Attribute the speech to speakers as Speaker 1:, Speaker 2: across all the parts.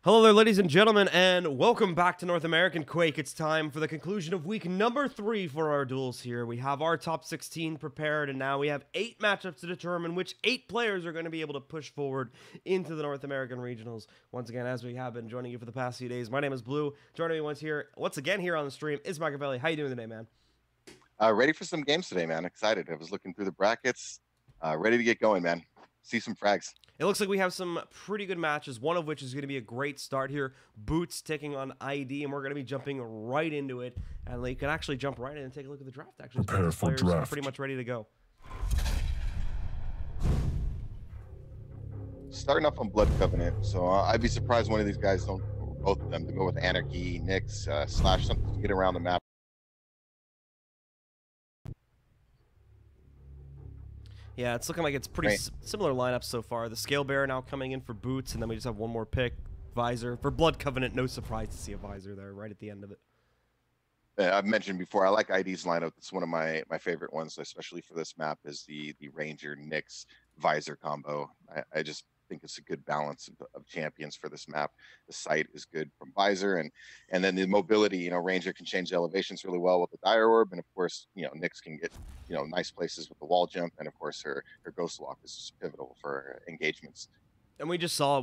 Speaker 1: Hello there, ladies and gentlemen, and welcome back to North American Quake. It's time for the conclusion of week number 3 for our duels here. We have our top 16 prepared, and now we have 8 matchups to determine which 8 players are going to be able to push forward into the North American Regionals. Once again, as we have been joining you for the past few days, my name is Blue. Joining me once again here on the stream is Machiavelli. How you doing today, man?
Speaker 2: Ready for some games today, man. Excited. I was looking through the brackets. Ready to get going, man. See some frags.
Speaker 1: It looks like we have some pretty good matches, one of which is going to be a great start here. Boots taking on ID, and we're going to be jumping right into it. And you can actually jump right in and take a look at the draft, actually.
Speaker 3: Prepare for draft.
Speaker 1: Pretty much ready to go.
Speaker 2: Starting off on Blood Covenant, so I'd be surprised one of these guys don't, or both of them, to go with Anarchy, Nyx, Slash, something to get around the map.
Speaker 1: Yeah, it's looking like it's pretty similar lineups so far. The Scale Bearer now coming in for Boots, and then we just have one more pick. Visor. For Blood Covenant, no surprise to see a Visor there right at the end of it.
Speaker 2: I've mentioned before, I like ID's lineup. It's one of my favorite ones, especially for this map, is the Ranger Nyx Visor combo. I just think it's a good balance of champions for this map. The sight is good from Visor, and then the mobility. Ranger can change the elevations really well with the Dire Orb, and of course, Nyx can get nice places with the wall jump, and of course her Ghost Walk is pivotal for engagements.
Speaker 1: And we just saw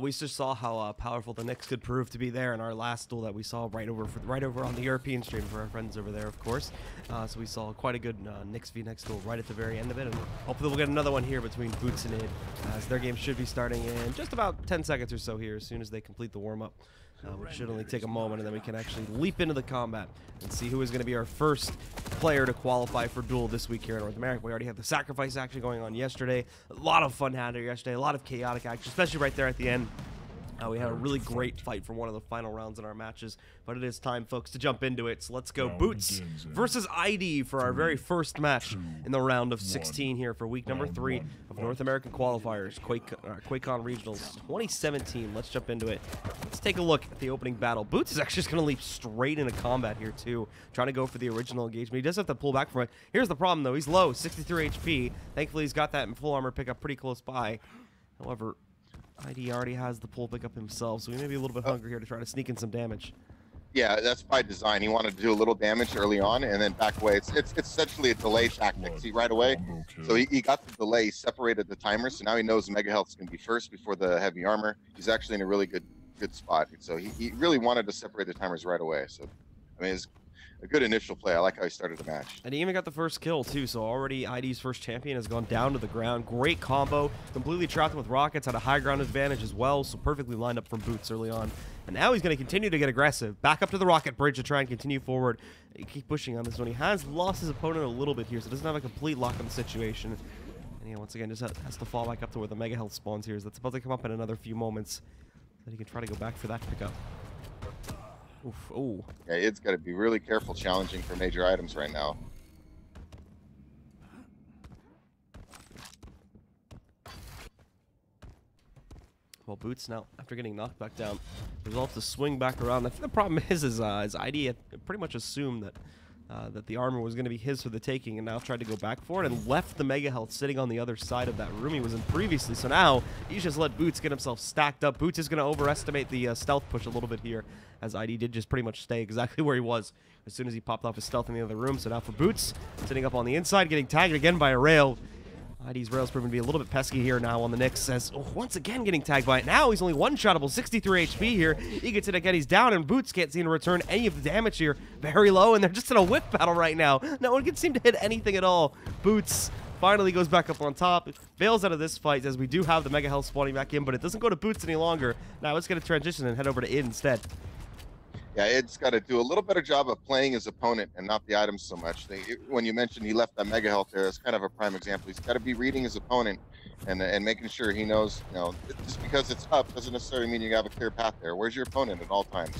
Speaker 1: how powerful the Nyx could prove to be there in our last duel that we saw right over on the European stream for our friends over there, of course. So we saw quite a good Nyx v Nyx duel right at the very end of it, and hopefully we'll get another one here between Boots and Id, as their game should be starting in just about 10 seconds or so here as soon as they complete the warm-up. Which should only take a moment, and then we can actually leap into the combat and see who is going to be our first player to qualify for Duel this week here in North America. We already had the sacrifice action going on yesterday. A lot of fun had there yesterday, a lot of chaotic action, especially right there at the end. We had a really great fight for one of the final rounds in our matches, but it is time, folks, to jump into it. So let's go Boots versus ID for our very first match in the round of 16 here for week number 3 of North American Qualifiers, QuakeCon Regionals 2017. Let's jump into it. Let's take a look at the opening battle. Boots is actually just going to leap straight into combat here, too, trying to go for the original engagement. He does have to pull back from it. Here's the problem, though. He's low, 63 HP. Thankfully, he's got that in full armor pickup pretty close by. However, ID already has the pull pickup himself, so we may be a little bit hungry here to try to sneak in some damage.
Speaker 2: Yeah, that's by design. He wanted to do a little damage early on and then back away. It's essentially a delay tactic. See, right away. So he got the delay, separated the timer, so now he knows Mega Health is going to be first before the heavy armor. He's actually in a really good spot. So he really wanted to separate the timers right away. So, I mean, it's a good initial play. I like how he started the match.
Speaker 1: And he even got the first kill, too, so already ID's first champion has gone down to the ground. Great combo. Completely trapped him with rockets, had a high ground advantage as well, so perfectly lined up from Boots early on. And now he's going to continue to get aggressive. Back up to the rocket bridge to try and continue forward. Keep pushing on this one. He has lost his opponent a little bit here, so doesn't have a complete lock on the situation. And yeah, once again, just has to fall back up to where the Mega Health spawns here. That's about to come up in another few moments. Then he can try to go back for that pickup. Oof, ooh.
Speaker 2: Yeah, it's got to be really careful challenging for major items right now.
Speaker 1: Well, Boots now, after getting knocked back down, resolves to swing back around. I think the problem is ID had pretty much assumed that that the armor was going to be his for the taking, and now tried to go back for it and left the Mega Health sitting on the other side of that room he was in previously. So now he's just let Boots get himself stacked up. Boots is going to overestimate the stealth push a little bit here, as ID did just pretty much stay exactly where he was as soon as he popped off his stealth in the other room. So now for Boots, sitting up on the inside, getting tagged again by a rail. ID's rail's proven to be a little bit pesky here now on the Nyx, as once again getting tagged by it. Now he's only one-shotable, 63 HP here. He gets it again, he's down, and Boots can't seem to return any of the damage here. Very low, and they're just in a whip battle right now. No one can seem to hit anything at all. Boots finally goes back up on top, fails out of this fight, as we do have the Mega Health spawning back in, but it doesn't go to Boots any longer. Now it's going to transition and head over to Id instead.
Speaker 2: Yeah, Id's got to do a little better job of playing his opponent and not the items so much. When you mentioned he left that Mega Health there, it's kind of a prime example. He's got to be reading his opponent and making sure he knows, just because it's up doesn't necessarily mean you have a clear path there. Where's your opponent at all times?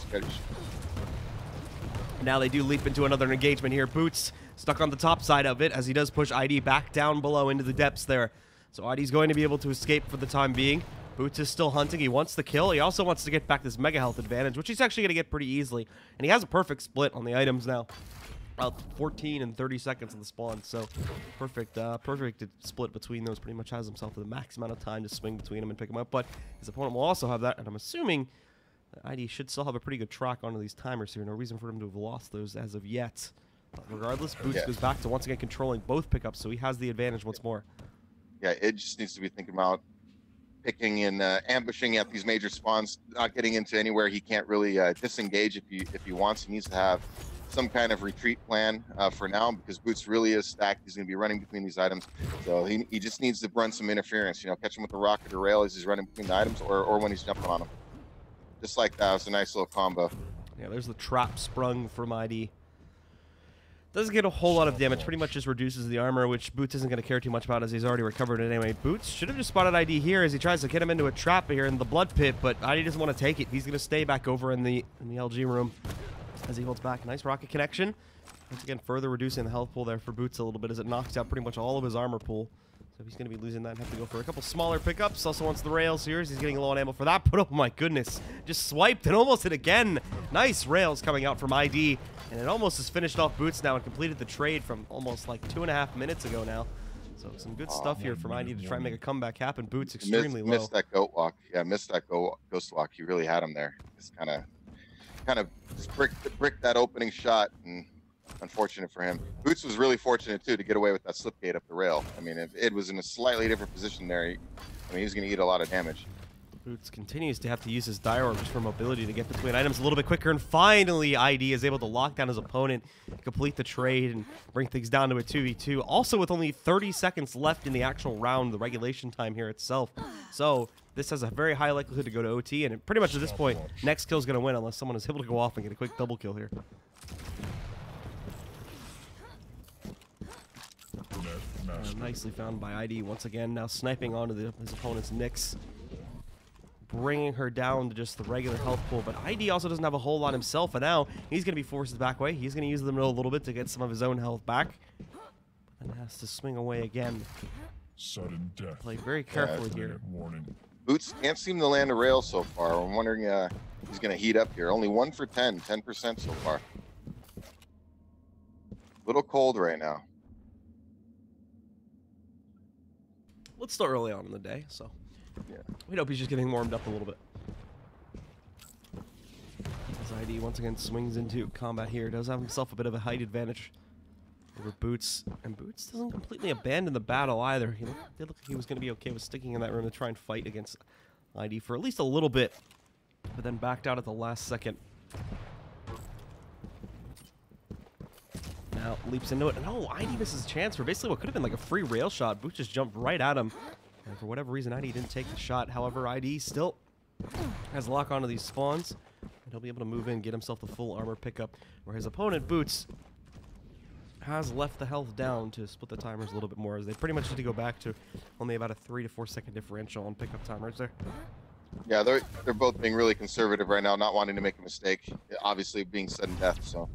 Speaker 1: Now they do leap into another engagement here. Boots stuck on the top side of it, as he does push ID back down below into the depths there. So ID's going to be able to escape for the time being. Boots is still hunting. He wants the kill. He also wants to get back this Mega Health advantage, which he's actually going to get pretty easily. And he has a perfect split on the items now. About 14 and 30 seconds on the spawn. So perfect split between those. Pretty much has himself the max amount of time to swing between them and pick them up. But his opponent will also have that. And I'm assuming ID should still have a pretty good track onto these timers here. No reason for him to have lost those as of yet. But regardless, Boots goes back to once again controlling both pickups, so he has the advantage once more.
Speaker 2: Yeah, it just needs to be thinking about picking and ambushing at these major spawns, not getting into anywhere he can't really disengage if he wants. He needs to have some kind of retreat plan for now, because Boots really is stacked. He's going to be running between these items, so he just needs to run some interference. You know, catch him with a rocket or rail as he's running between the items, or when he's jumping on them. Just like that, it's a nice little combo.
Speaker 1: Yeah, there's the trap sprung from ID. Doesn't get a whole lot of damage, pretty much just reduces the armor, which Boots isn't going to care too much about as he's already recovered it anyway. Boots should have just spotted ID here as he tries to get him into a trap here in the blood pit, but ID doesn't want to take it. He's going to stay back over in the LG room as he holds back. Nice rocket connection. Once again, further reducing the health pool there for Boots a little bit as it knocks out pretty much all of his armor pool. So he's going to be losing that and have to go for a couple smaller pickups. Also wants the rails here as he's getting low on ammo for that, but oh my goodness, just swiped and almost hit again. Nice rails coming out from ID, and it almost has finished off Boots now and completed the trade from almost like 2.5 minutes ago now. So some good stuff here from ID to try and make a comeback happen. Boots extremely low.
Speaker 2: Missed that goat walk. Yeah, missed that ghost walk. He really had him there. Just kind of just bricked that opening shot, and unfortunate for him. Boots was really fortunate too to get away with that slip gate up the rail. I mean, if it was in a slightly different position there, I mean, he was going to eat a lot of damage.
Speaker 1: Boots continues to have to use his diorb just for mobility to get between items a little bit quicker, and finally ID is able to lock down his opponent, complete the trade, and bring things down to a 2v2. Also with only 30 seconds left in the actual round, the regulation time here itself. So this has a very high likelihood to go to OT, and pretty much at this point, next kill is going to win unless someone is able to go off and get a quick double kill here. Nicely found by ID once again, now sniping onto his opponent's Nyx, bringing her down to just the regular health pool. But ID also doesn't have a whole lot himself, and now he's going to be forced back way. He's going to use the middle a little bit to get some of his own health back, but then has to swing away again. Sudden death. Play very carefully here. Warning.
Speaker 2: Boots can't seem to land a rail so far. I'm wondering he's going to heat up here. Only 1 for 10% so far. A little cold right now.
Speaker 1: It's still early on in the day, so yeah, we hope he's just getting warmed up a little bit. As ID once again swings into combat here, does have himself a bit of a height advantage over Boots, and Boots doesn't completely abandon the battle either. He did look like he was going to be okay with sticking in that room to try and fight against ID for at least a little bit, but then backed out at the last second. Now leaps into it, and oh, ID misses a chance for basically what could have been like a free rail shot. Boots just jumped right at him, and for whatever reason, ID didn't take the shot. However, ID still has lock onto these spawns, and he'll be able to move in, get himself the full armor pickup, where his opponent, Boots, has left the health down to split the timers a little bit more, as they pretty much need to go back to only about a 3 to 4 second differential on pickup timers there.
Speaker 2: Yeah, they're both being really conservative right now, not wanting to make a mistake. Obviously, being sudden death, so.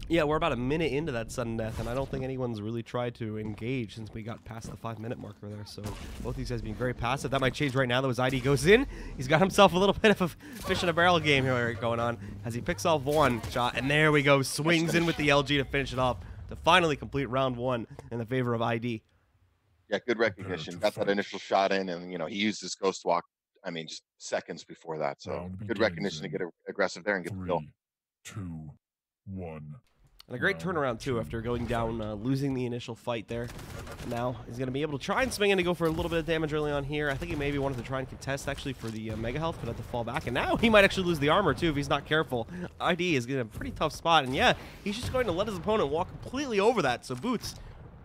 Speaker 1: Yeah, we're about a minute into that sudden death, and I don't think anyone's really tried to engage since we got past the 5-minute marker there. So both these guys being very passive. That might change right now, though, as ID goes in. He's got himself a little bit of a fish in a barrel game here going on as he picks off one shot, and there we go. Swings in with the LG to finish it off to finally complete round 1 in the favor of ID.
Speaker 2: Yeah, good recognition. Got that initial shot in, and you know he used his ghost walk. I mean, just seconds before that. So good recognition to get aggressive there and get the kill.
Speaker 3: 2, 1.
Speaker 1: And a great turnaround, too, after going down, losing the initial fight there. Now he's going to be able to try and swing in to go for a little bit of damage early on here. I think he maybe wanted to try and contest, actually, for the mega health, but had to fall back. And now he might actually lose the armor, too, if he's not careful. ID is in a pretty tough spot. And, yeah, he's just going to let his opponent walk completely over that. So Boots,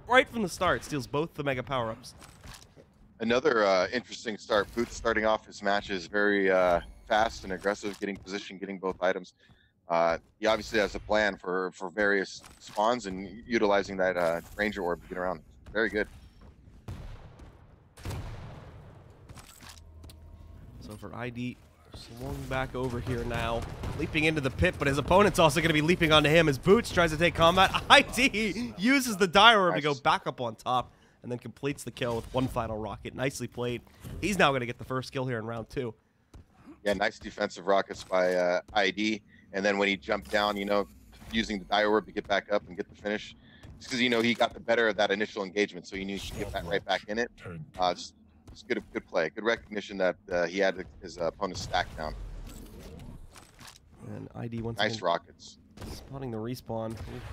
Speaker 1: right from the start, steals both the mega power-ups.
Speaker 2: Another interesting start. Boots starting off his matches very fast and aggressive, getting position, getting both items. He obviously has a plan for various spawns and utilizing that ranger orb to get around. Very good.
Speaker 1: So for ID, swung back over here now, leaping into the pit, but his opponent's also going to be leaping onto him as Boots tries to take combat. ID uses the dire orb to go back up on top and then completes the kill with one final rocket. Nicely played. He's now going to get the first kill here in round 2.
Speaker 2: Yeah, nice defensive rockets by ID. And then when he jumped down, you know, using the dire orb to get back up and get the finish, because you know he got the better of that initial engagement, so he knew he could get that right back in it. Just good play, good recognition that he had his opponent's stack down.
Speaker 1: And ID once
Speaker 2: Nice
Speaker 1: again
Speaker 2: rockets.
Speaker 1: spawning the respawn. Oof.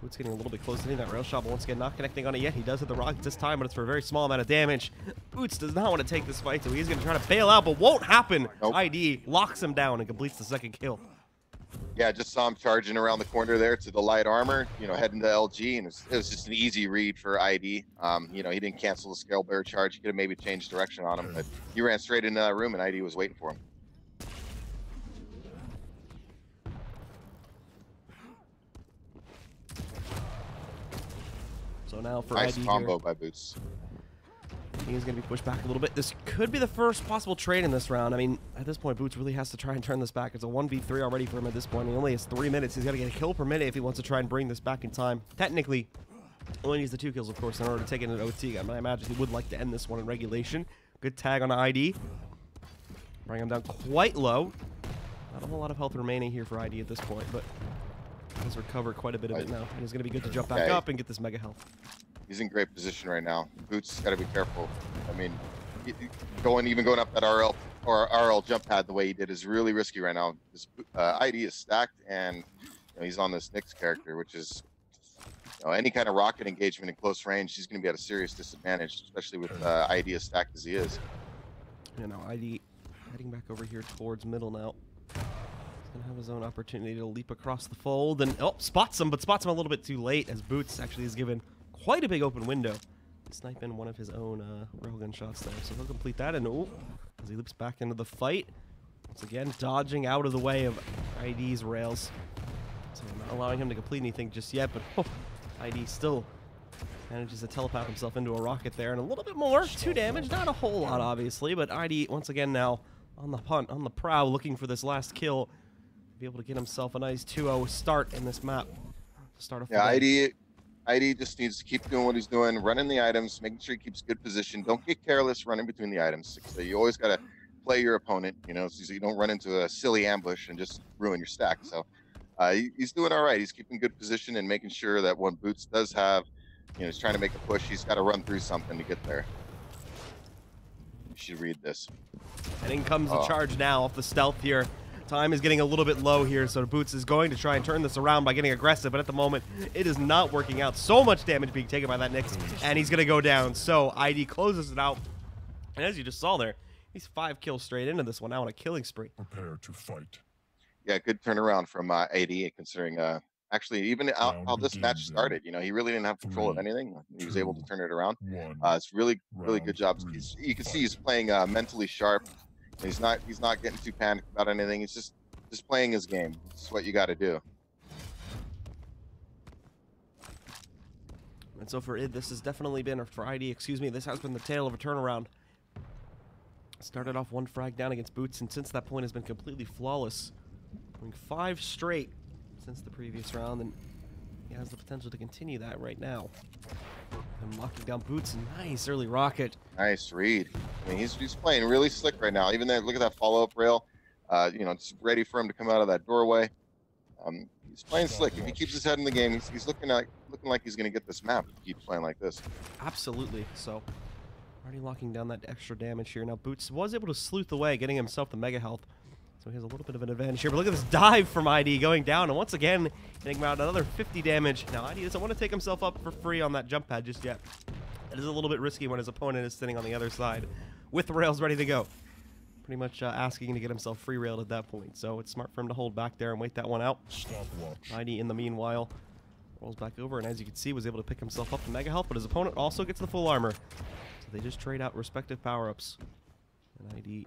Speaker 1: Boots getting a little bit close to hitting that rail shot, but once again not connecting on it yet. He does hit the rockets this time, but it's for a very small amount of damage. Boots does not want to take this fight, so he's going to try to bail out, but won't happen.
Speaker 2: Nope.
Speaker 1: ID locks him down and completes the second kill.
Speaker 2: Yeah, just saw him charging around the corner there to the light armor, you know, heading to LG, and it was just an easy read for ID. You know, he didn't cancel the scale bearer charge. He could have maybe changed direction on him, but he ran straight into that room, and ID was waiting for him.
Speaker 1: So now for
Speaker 2: Nice
Speaker 1: ID
Speaker 2: combo
Speaker 1: here,
Speaker 2: by Boots.
Speaker 1: he's going to be pushed back a little bit. This could be the first possible trade in this round. I mean, at this point, Boots really has to try and turn this back. It's a 1v3 already for him at this point. He only has 3 minutes. He's got to get a kill per minute if he wants to try and bring this back in time. Technically, only needs the 2 kills, of course, in order to take it in OT. I imagine he would like to end this one in regulation. Good tag on ID. Bring him down quite low. Not a whole lot of health remaining here for ID at this point, but he's recovered quite a bit of it now. And he's going to be good to jump back up and get this mega health.
Speaker 2: He's in great position right now. Boots got to be careful. I mean, even going up that RL or RL jump pad the way he did is really risky right now. This ID is stacked, and you know, he's on this Nyx character, which is, you know, any kind of rocket engagement in close range, he's going to be at a serious disadvantage, especially with ID as stacked as he is.
Speaker 1: You know, ID heading back over here towards middle now. He's going to have his own opportunity to leap across the fold, and spots him, but spots him a little bit too late, as Boots actually is given quite a big open window to snipe in one of his own railgun shots there. So he'll complete that, and as he leaps back into the fight, once again dodging out of the way of ID's rails. So not allowing him to complete anything just yet, but ID still manages to telepath himself into a rocket there, and a little bit more. 2 damage, not a whole lot obviously, but ID once again now on the hunt, on the prowl, looking for this last kill, be able to get himself a nice 2-0 start in this map to start off.
Speaker 2: Yeah, ID just needs to keep doing what he's doing, running the items, making sure he keeps good position. Don't get careless running between the items. So you always got to play your opponent, you know, so you don't run into a silly ambush and just ruin your stack. So he's doing all right. He's keeping good position and making sure that when Boots does have, you know, he's trying to make a push, he's got to run through something to get there. You should read this.
Speaker 1: And in comes the charge now off the stealth here. Time is getting a little bit low here, so Boots is going to try and turn this around by getting aggressive, but at the moment, it is not working out. So much damage being taken by that Nyx, and he's going to go down. So ID closes it out, and as you just saw there, he's 5 kills straight into this one now on a killing spree.
Speaker 3: Prepare to fight.
Speaker 2: Yeah, good turnaround from ID, considering actually even how this match started. You know, he really didn't have control of anything. He was able to turn it around. It's really good job. You can see he's playing mentally sharp. He's not getting too panicked about anything. He's just playing his game. It's what you got to do.
Speaker 1: And so for ID, this has definitely been, or for ID, excuse me, this has been the tale of a turnaround. Started off 1 frag down against Boots, and since that point has been completely flawless. Going 5 straight since the previous round, and he has the potential to continue that right now. And locking down Boots, nice early rocket.
Speaker 2: Nice read. I mean, he's playing really slick right now. Even there, look at that follow-up rail. You know, it's ready for him to come out of that doorway. He's playing slick. If he keeps his head in the game, he's looking like he's going to get this map if he keeps playing like this.
Speaker 1: Absolutely. So, already locking down that extra damage here. Now, Boots was able to sleuth away, getting himself the mega health. So he has a little bit of an advantage here. But look at this dive from ID going down. And once again, getting him out another 50 damage. Now, ID doesn't want to take himself up for free on that jump pad just yet. It is a little bit risky when his opponent is sitting on the other side with the rails ready to go. Pretty much asking to get himself free railed at that point. So it's smart for him to hold back there and wait that one out. ID in the meanwhile rolls back over, and as you can see, was able to pick himself up to mega health, but his opponent also gets the full armor. So they just trade out respective power-ups. And ID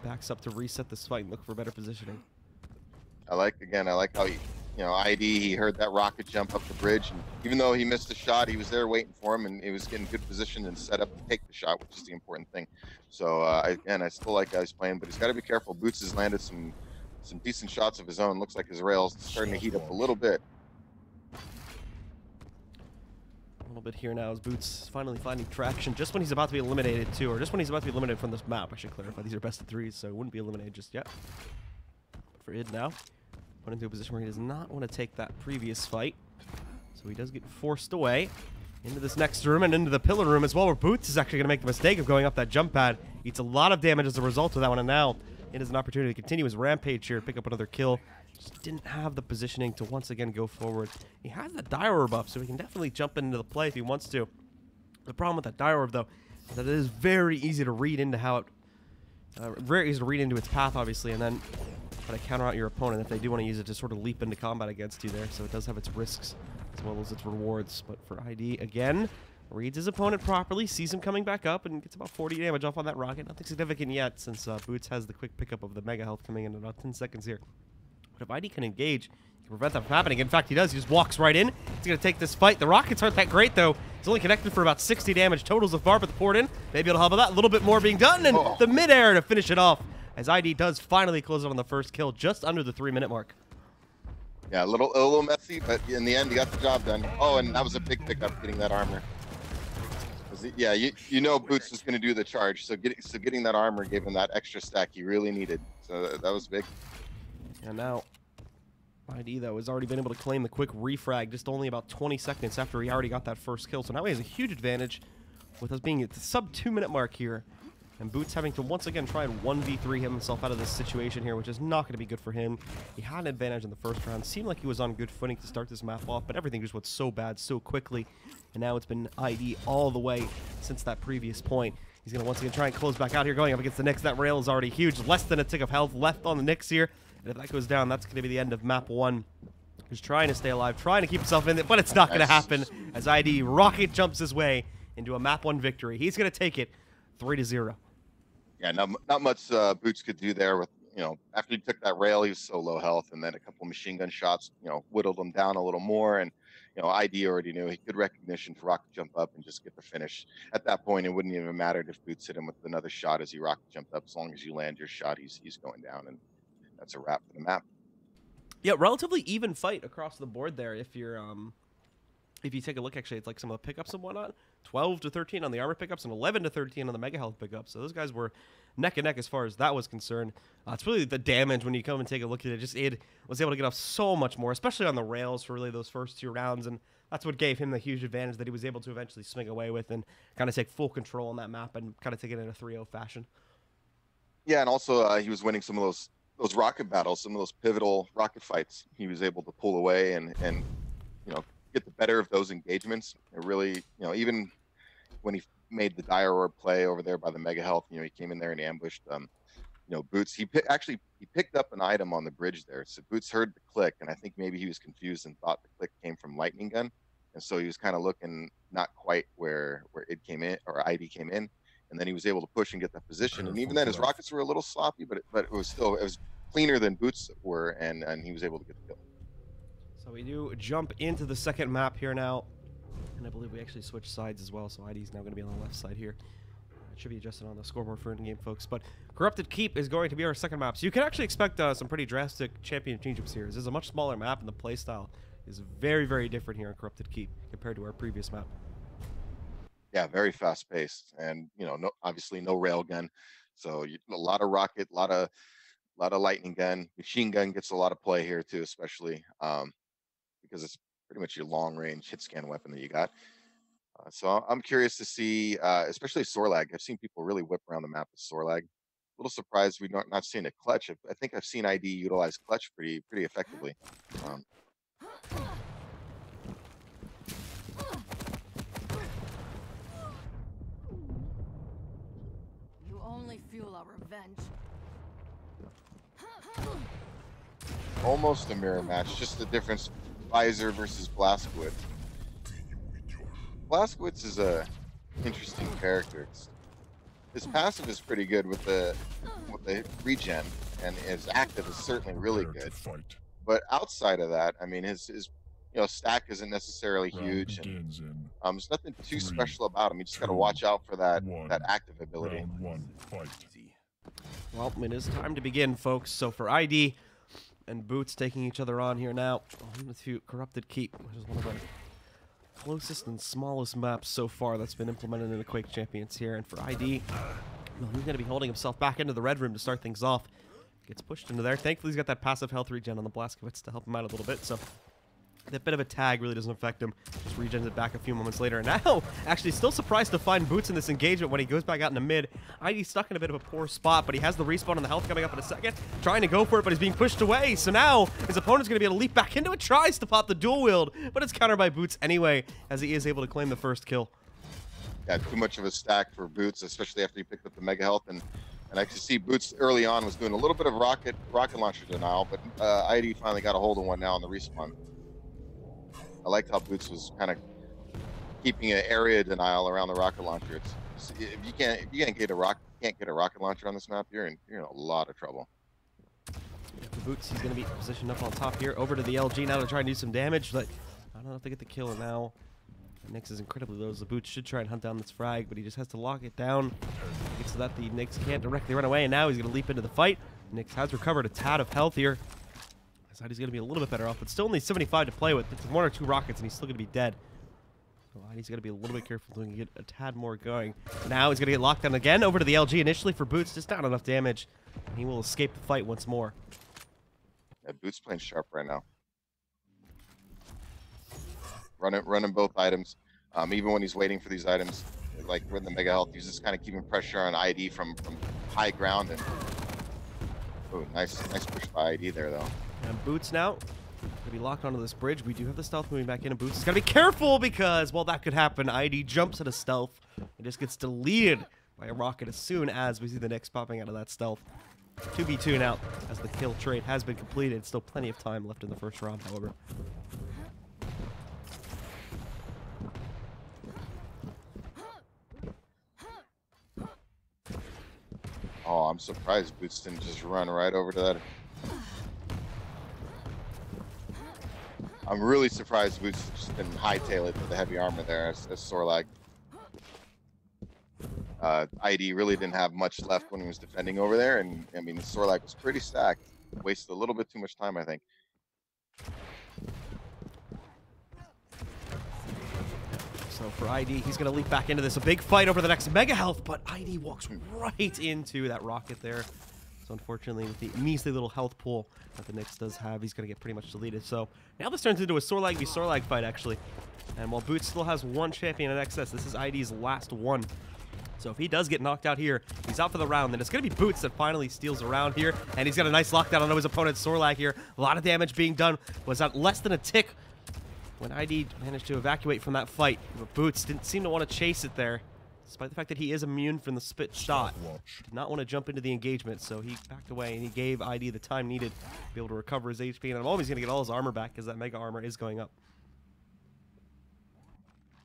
Speaker 1: backs up to reset this fight and look for better positioning.
Speaker 2: I like how he, you know, ID, he heard that rocket jump up the bridge, and even though he missed a shot, he was there waiting for him, and he was getting good position and set up to take the shot, which is the important thing. So I still like how he's playing, but he's got to be careful. Boots has landed some decent shots of his own. Looks like his rail's starting to heat up a little bit.
Speaker 1: A little bit here now as Boots finally finding traction just when he's about to be eliminated too, or just when he's about to be eliminated from this map. I should clarify, these are best of 3s, so he wouldn't be eliminated just yet. But for ID now, put into a position where he does not want to take that previous fight. So he does get forced away into this next room and into the pillar room as well, where Boots is actually going to make the mistake of going up that jump pad. Eats a lot of damage as a result of that one, and now it is an opportunity to continue his rampage here, pick up another kill. Just didn't have the positioning to once again go forward. He has the deathr0w buff, so he can definitely jump into the play if he wants to. The problem with that deathr0w, though, is that it is very easy to read into how it, very easy to read into its path, obviously, and then try to counter out your opponent if they do want to use it to sort of leap into combat against you there. So it does have its risks as well as its rewards. But for ID, again, reads his opponent properly, sees him coming back up, and gets about 40 damage off on that rocket. Nothing significant yet, since Boots has the quick pickup of the mega health coming in about 10 seconds here. But if ID can engage, he can prevent that from happening. In fact, he does. He just walks right in. He's going to take this fight. The rockets aren't that great, though. He's only connected for about 60 damage total so far, but the port in, maybe it'll help with that. A little bit more being done, and the midair to finish it off, as ID does finally close it on the first kill, just under the 3-minute mark.
Speaker 2: Yeah, a little messy, but in the end, he got the job done. Oh, and that was a big pickup, getting that armor. Yeah, you know Boots was going to do the charge, so getting that armor gave him that extra stack he really needed. So that was big.
Speaker 1: And now, ID, though, has already been able to claim the quick refrag just only about 20 seconds after he already got that first kill. So now he has a huge advantage with us being at the sub 2-minute mark here. And Boots having to once again try and 1v3 himself out of this situation here, which is not going to be good for him. He had an advantage in the first round. Seemed like he was on good footing to start this map off, but everything just went so bad so quickly. And now it's been ID all the way since that previous point. He's going to once again try and close back out here, going up against the Nyx. That rail is already huge. Less than a tick of health left on the Nyx here. And if that goes down, that's going to be the end of map 1. He's trying to stay alive, trying to keep himself in it, but it's not going to happen as ID rocket jumps his way into a map 1 victory. He's going to take it 3-0.
Speaker 2: Yeah, not much Boots could do there with, after he took that rail, he was so low health, and then a couple machine gun shots, whittled him down a little more, and, ID already knew he could recognition to rocket jump up and just get the finish. At that point, it wouldn't even matter if Boots hit him with another shot as he rocket jumped up. As long as you land your shot, he's going down, and that's a wrap for the map.
Speaker 1: Yeah, relatively even fight across the board there. If you're, if you take a look, actually, it's like some of the pickups and whatnot. 12-13 on the armor pickups and 11-13 on the mega health pickups. So those guys were neck and neck as far as that was concerned. It's really the damage when you come and take a look at it. Just id was able to get off so much more, especially on the rails for really those first 2 rounds. And that's what gave him the huge advantage that he was able to eventually swing away with and kind of take full control on that map and kind of take it in a 3-0 fashion. Yeah,
Speaker 2: and also he was winning some of those rocket battles, some of those pivotal rocket fights. He was able to pull away and get the better of those engagements. It really, even when he made the deathr0w play over there by the mega health, he came in there and ambushed Boots. He picked up an item on the bridge there. So Boots heard the click, and I think maybe he was confused and thought the click came from lightning gun, and so he was kind of looking not quite where it came in, or ID came in, and then he was able to push and get that position. And even then, his rockets were a little sloppy, but it was cleaner than Boots were, and he was able to get the kill.
Speaker 1: So we do jump into the second map here now, and I believe we actually switch sides as well, so ID is now going to be on the left side here. It should be adjusted on the scoreboard for in-game, folks, but Corrupted Keep is going to be our second map, so you can actually expect some pretty drastic championships here. This is a much smaller map, and the playstyle is very, very different here in Corrupted Keep compared to our previous map.
Speaker 2: Yeah, very fast-paced, and, obviously no railgun, so a lot of rocket, a lot of lightning gun. Machine gun gets a lot of play here, too, especially because it's pretty much your long-range hit-scan weapon that you got. So I'm curious to see, especially Sorlag. I've seen people really whip around the map with Sorlag. A little surprised we're not seeing a clutch. I think I've seen ID utilize clutch pretty effectively.
Speaker 4: You only fuel our revenge.
Speaker 2: Almost a mirror match, just the difference. Visor versus Blazkowicz. Blazkowicz is a interesting character. His passive is pretty good with the regen, and his active is certainly really good. But outside of that, I mean, his stack isn't necessarily huge, and there's nothing too special about him. You just got to watch out for that active ability.
Speaker 1: Well, it is time to begin, folks. So for ID and Boots taking each other on here now to Corrupted Keep, which is one of our closest and smallest maps so far that's been implemented in the Quake Champions here. And for ID, well, he's going to be holding himself back into the red room to start things off. Gets pushed into there. Thankfully, he's got that passive health regen on the Blazkowicz to help him out a little bit. So That bit of a tag really doesn't affect him. Just regens it back a few moments later. And now, actually still surprised to find Boots in this engagement when he goes back out in the mid. ID's stuck in a bit of a poor spot, but he has the respawn and the health coming up in a second. Trying to go for it, but he's being pushed away. So now, his opponent's going to be able to leap back into it. Tries to pop the dual wield, but it's countered by Boots anyway, as he is able to claim the first kill.
Speaker 2: Yeah, too much of a stack for Boots, especially after he picked up the Mega Health. And I could see Boots early on was doing a little bit of rocket launcher denial, but ID finally got a hold of one now on the respawn. I liked how Boots was kind of keeping an area denial around the rocket launcher. If you can't get a rocket launcher on this map, you're in a lot of trouble.
Speaker 1: Yeah, for Boots, he's going to be positioned up on top here. Over to the LG now to try and do some damage, but I don't know if they get the kill now. Nyx is incredibly low, so the Boots should try and hunt down this frag, but he just has to lock it down. Gets to that, the Nyx can't directly run away, and now he's going to leap into the fight. Nyx has recovered a tad of health here. He's going to be a little bit better off, but still only 75 to play with. It's 1 or 2 rockets, and he's still going to be dead. So he's going to be a little bit careful to get a tad more going. Now he's going to get locked down again. Over to the LG initially for Boots, just not enough damage. And he will escape the fight once more.
Speaker 2: Yeah, Boots playing sharp right now. Running both items. Even when he's waiting for these items, like with the Mega Health, he's just kind of keeping pressure on ID from high ground. And oh, nice push by ID there though.
Speaker 1: And Boots now going to be locked onto this bridge. We do have the stealth moving back in, and Boots is going to be careful because, well, that could happen. ID jumps at a stealth and just gets deleted by a rocket as soon as we see the Nyx popping out of that stealth. 2v2 now as the kill trade has been completed. Still plenty of time left in the first round, however.
Speaker 2: Oh, I'm surprised Boots didn't just run right over to that. I'm really surprised Boots just didn't hightail it to the heavy armor there as Sorlag. ID really didn't have much left when he was defending over there, and I mean, Sorlag was pretty stacked. Wasted a little bit too much time, I think.
Speaker 1: So for ID, he's going to leap back into this. A big fight over the next Mega Health, but ID walks right into that rocket there. So unfortunately, with the measly little health pool that the Nyx does have, he's going to get pretty much deleted. So now this turns into a Sorlag v Sorlag fight, actually. And while Boots still has 1 champion in excess, this is ID's last one. So if he does get knocked out here, he's out for the round. Then it's going to be Boots that finally steals around here. And he's got a nice lockdown on his opponent, Sorlag here. A lot of damage being done. Was that less than a tick when ID managed to evacuate from that fight. But Boots didn't seem to want to chase it there, despite the fact that he is immune from the spit shot. Did not want to jump into the engagement, so he backed away, and he gave ID the time needed to be able to recover his HP. And I'm always going to get all his armor back, because that Mega Armor is going up.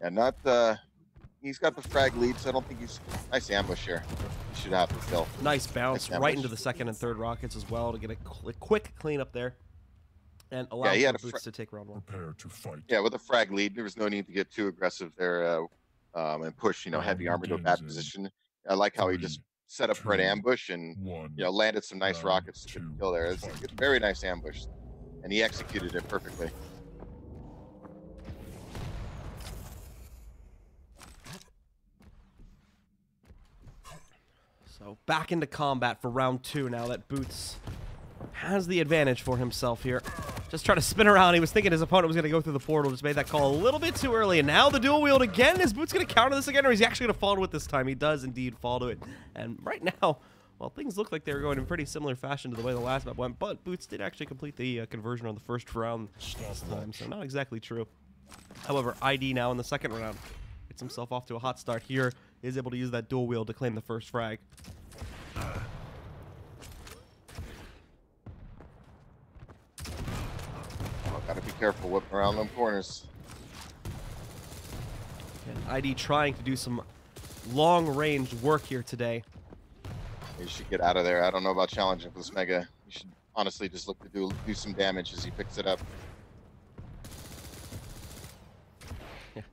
Speaker 2: Yeah, he's got the frag lead, so I don't think he's... Nice ambush here. He should have the kill.
Speaker 1: Nice bounce right into the second and third rockets as well to get a quick cleanup there. And allow Boots to take round 1.
Speaker 3: Prepare to fight.
Speaker 2: Yeah, with a frag lead, there was no need to get too aggressive there and push, heavy armor to a bad position. I like how he just set up for an ambush and, landed some nice rockets to get the kill there. It's a very nice ambush, and he executed it perfectly.
Speaker 1: So back into combat for round 2 now that Boots has the advantage for himself here. Just trying to spin around. He was thinking his opponent was going to go through the portal. Just made that call a little bit too early. And now the dual wield again. Is Boots going to counter this again, or is he actually going to fall to it this time? He does indeed fall to it. And right now, well, things look like they were going in pretty similar fashion to the way the last map went. But Boots did actually complete the conversion on the first round this time. So not exactly true. However, ID now in the second round gets himself off to a hot start here. Is able to use that dual wield to claim the first frag.
Speaker 2: Gotta be careful whipping around them corners.
Speaker 1: And ID trying to do some long-range work here today.
Speaker 2: You should get out of there. I don't know about challenging for this Mega. You should honestly just look to do some damage as he picks it up.
Speaker 1: Yeah,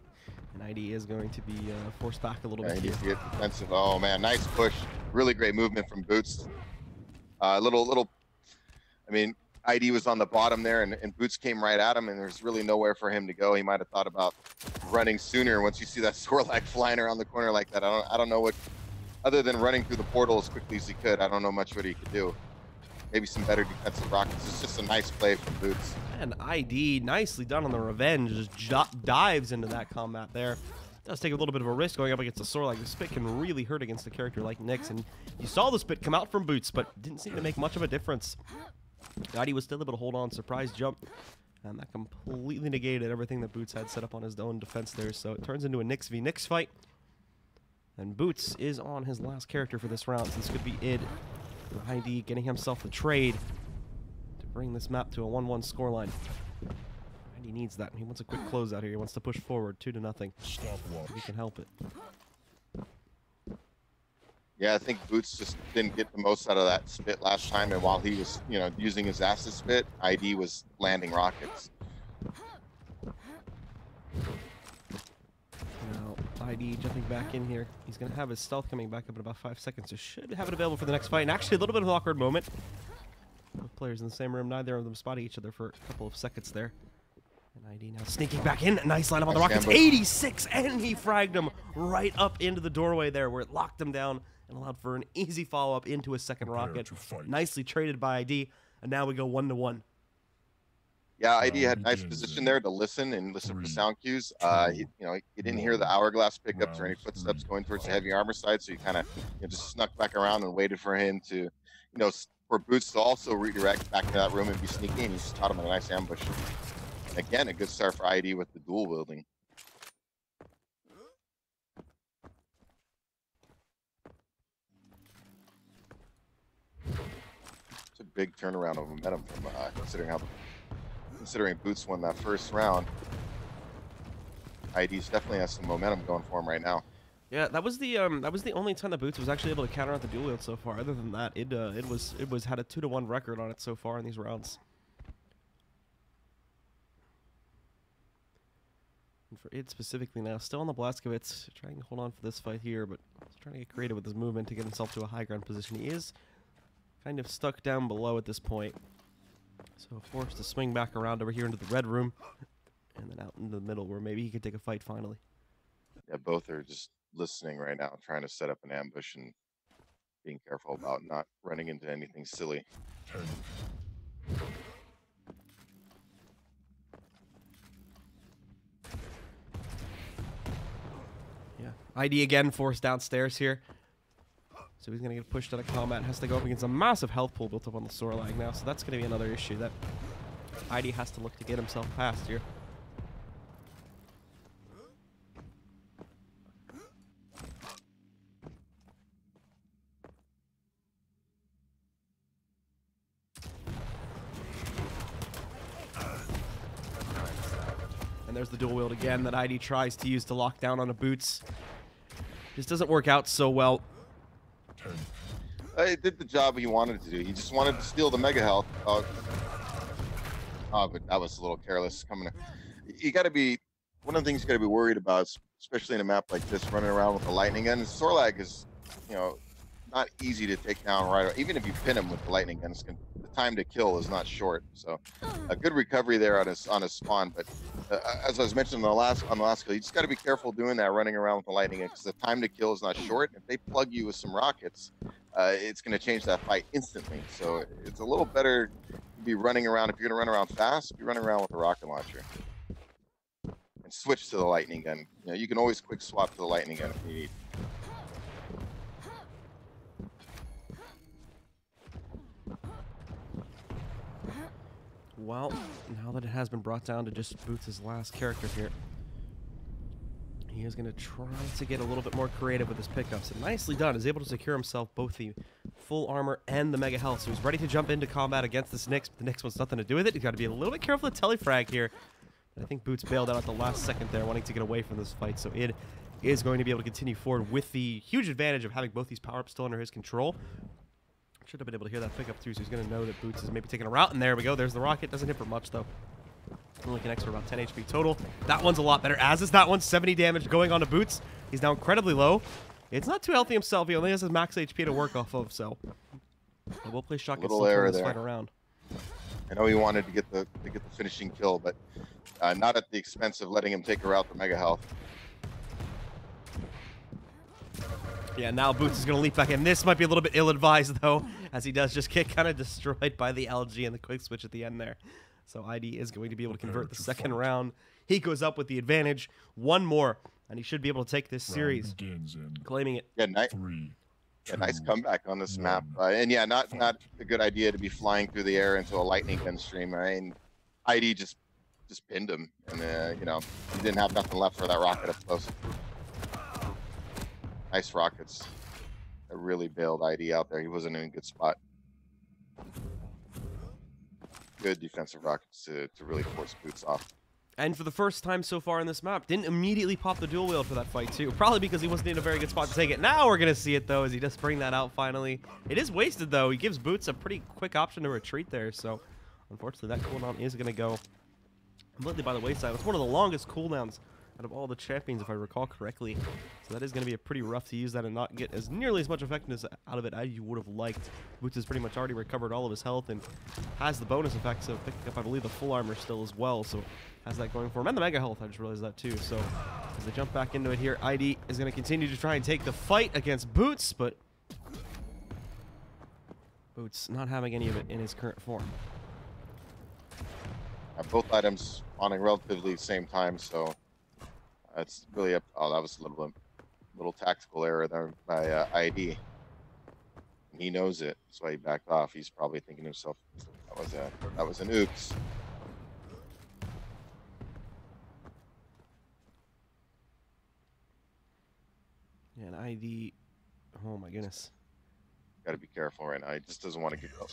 Speaker 1: and ID is going to be forced back a little bit.
Speaker 2: He needs to get defensive. Oh man, nice push. Really great movement from Boots. I mean, ID was on the bottom there, and Boots came right at him, and there's really nowhere for him to go. He might have thought about running sooner. Once you see that Sorlag flying around the corner like that, I don't know what, other than running through the portal as quickly as he could, I don't know much what he could do. maybe some better defensive rockets. It's just a nice play from Boots.
Speaker 1: And ID, nicely done on the revenge, just dives into that combat there. Does take a little bit of a risk going up against a sword like the spit can really hurt against a character like Nyx, and you saw the spit come out from Boots, but didn't seem to make much of a difference. ID was still able to hold on, surprise jump, and that completely negated everything that Boots had set up on his own defense there, so it turns into a Nyx v Nyx fight. And Boots is on his last character for this round, so this could be id. ID getting himself the trade to bring this map to a 1-1 scoreline. He needs that. He wants a quick closeout here. He wants to push forward 2-0.
Speaker 3: Stop watch.
Speaker 1: He can help it.
Speaker 2: Yeah, I think Boots just didn't get the most out of that spit last time, and while he was, you know, using his acid spit, ID was landing rockets.
Speaker 1: Now, ID jumping back in here. He's going to have his stealth coming back up in about 5 seconds, so should have it available for the next fight. And actually, a little bit of an awkward moment. Both players in the same room, neither of them spotting each other for a couple of seconds there. And ID now sneaking back in. Nice lineup on the rockets. 86, and he fragged him right up into the doorway there where it locked him down and allowed for an easy follow-up into a second rocket. Nicely traded by ID, and now we go 1-1.
Speaker 2: Yeah, ID had nice position there to listen and listen for sound cues. He didn't hear the hourglass pickups or any footsteps going towards the heavy armor side, so he kind of just snuck back around and waited for him to, for Boots to also redirect back to that room and be sneaky, and he just caught him in a nice ambush. Again, a good start for ID with the dual wielding. It's a big turnaround of momentum from considering Boots won that first round. ID's definitely has some momentum going for him right now.
Speaker 1: Yeah, that was the only time that Boots was actually able to counter out the dual wield so far. Other than that, it had a 2-1 record on it so far in these rounds. And for id specifically now, still on the Blazkowicz, trying to hold on for this fight here, but he's trying to get creative with his movement to get himself to a high ground position. He is kind of stuck down below at this point, so forced to swing back around over here into the red room, and then out into the middle where maybe he could take a fight finally.
Speaker 2: Yeah, both are just listening right now, trying to set up an ambush and being careful about not running into anything silly.
Speaker 1: Yeah, ID again forced downstairs here. So he's going to get pushed out of combat. Has to go up against a massive health pool built up on the sword lag now. So that's going to be another issue that ID has to look to get himself past here. And there's the dual wield again that ID tries to use to lock down on a Boots. Just doesn't work out so well.
Speaker 2: It did the job he wanted to do. He just wanted to steal the mega health. Oh, but that was a little careless coming. You got to be, one of the things you got to be worried about, especially in a map like this, running around with the lightning gun. Sorlag is, not easy to take down right away. Even if you pin him with the lightning gun, the time to kill is not short. So a good recovery there on his spawn. But as I was mentioning on the last kill, you just got to be careful doing that, running around with the lightning gun, because the time to kill is not short. If they plug you with some rockets, it's going to change that fight instantly. So it's a little better to be running around. If you're going to run around fast, be running around with a rocket launcher and switch to the lightning gun. You can always quick swap to the lightning gun if you need.
Speaker 1: Well, now that it has been brought down to just Boots' last character here, he is going to try to get a little bit more creative with his pickups. And nicely done. He's able to secure himself both the full armor and the mega health. So he's ready to jump into combat against this Nyx, but the Nyx wants nothing to do with it. He's got to be a little bit careful to telefrag here. But I think Boots bailed out at the last second there, wanting to get away from this fight. So id is going to be able to continue forward with the huge advantage of having both these power-ups still under his control. Should have been able to hear that pickup too, so he's going to know that Boots is maybe taking a route, and there we go. There's the rocket. Doesn't hit for much, though. Only connects for about 10 HP total. That one's a lot better, as is that one. 70 damage going on to Boots. He's now incredibly low. It's not too healthy himself. He only has his max HP to work off of, so I will play shotgun still turn this fight around.
Speaker 2: I know he wanted to get the finishing kill, but not at the expense of letting him take her out the mega health.
Speaker 1: Yeah, now Boots is going to leap back in. This might be a little bit ill-advised, though, as he does just get kind of destroyed by the LG and the quick switch at the end there. So ID is going to be able to convert the second round. He goes up with the advantage. One more, and he should be able to take this series, claiming it.
Speaker 2: Yeah, nice comeback on this map. And yeah, not a good idea to be flying through the air into a lightning gun stream. I mean, ID just pinned him, and you know, he didn't have nothing left for that rocket up close. Nice rockets. That really bailed ID out there. He wasn't in a good spot. Good defensive rockets to really force Boots off.
Speaker 1: And for the first time so far in this map, didn't immediately pop the dual wield for that fight too. Probably because he wasn't in a very good spot to take it. Now we're going to see it though, as he does bring that out finally. It is wasted though. He gives Boots a pretty quick option to retreat there. So unfortunately that cooldown is going to go completely by the wayside. It's one of the longest cooldowns out of all the champions, if I recall correctly. So that is going to be a pretty rough to use that and not get as nearly as much effectiveness out of it as you would have liked. Boots has pretty much already recovered all of his health and has the bonus effects of picking up, I believe, the full armor still as well. So has that going for him. And the mega health, I just realized that too. So as they jump back into it here, ID is going to continue to try and take the fight against Boots, but Boots not having any of it in his current form.
Speaker 2: Both items spawning relatively the same time, so it's really up. Oh, that was a little tactical error there by ID. He knows it. That's why he backed off. He's probably thinking to himself, that was an oops.
Speaker 1: And ID, oh my goodness.
Speaker 2: Got to be careful right now. He just doesn't want to get up.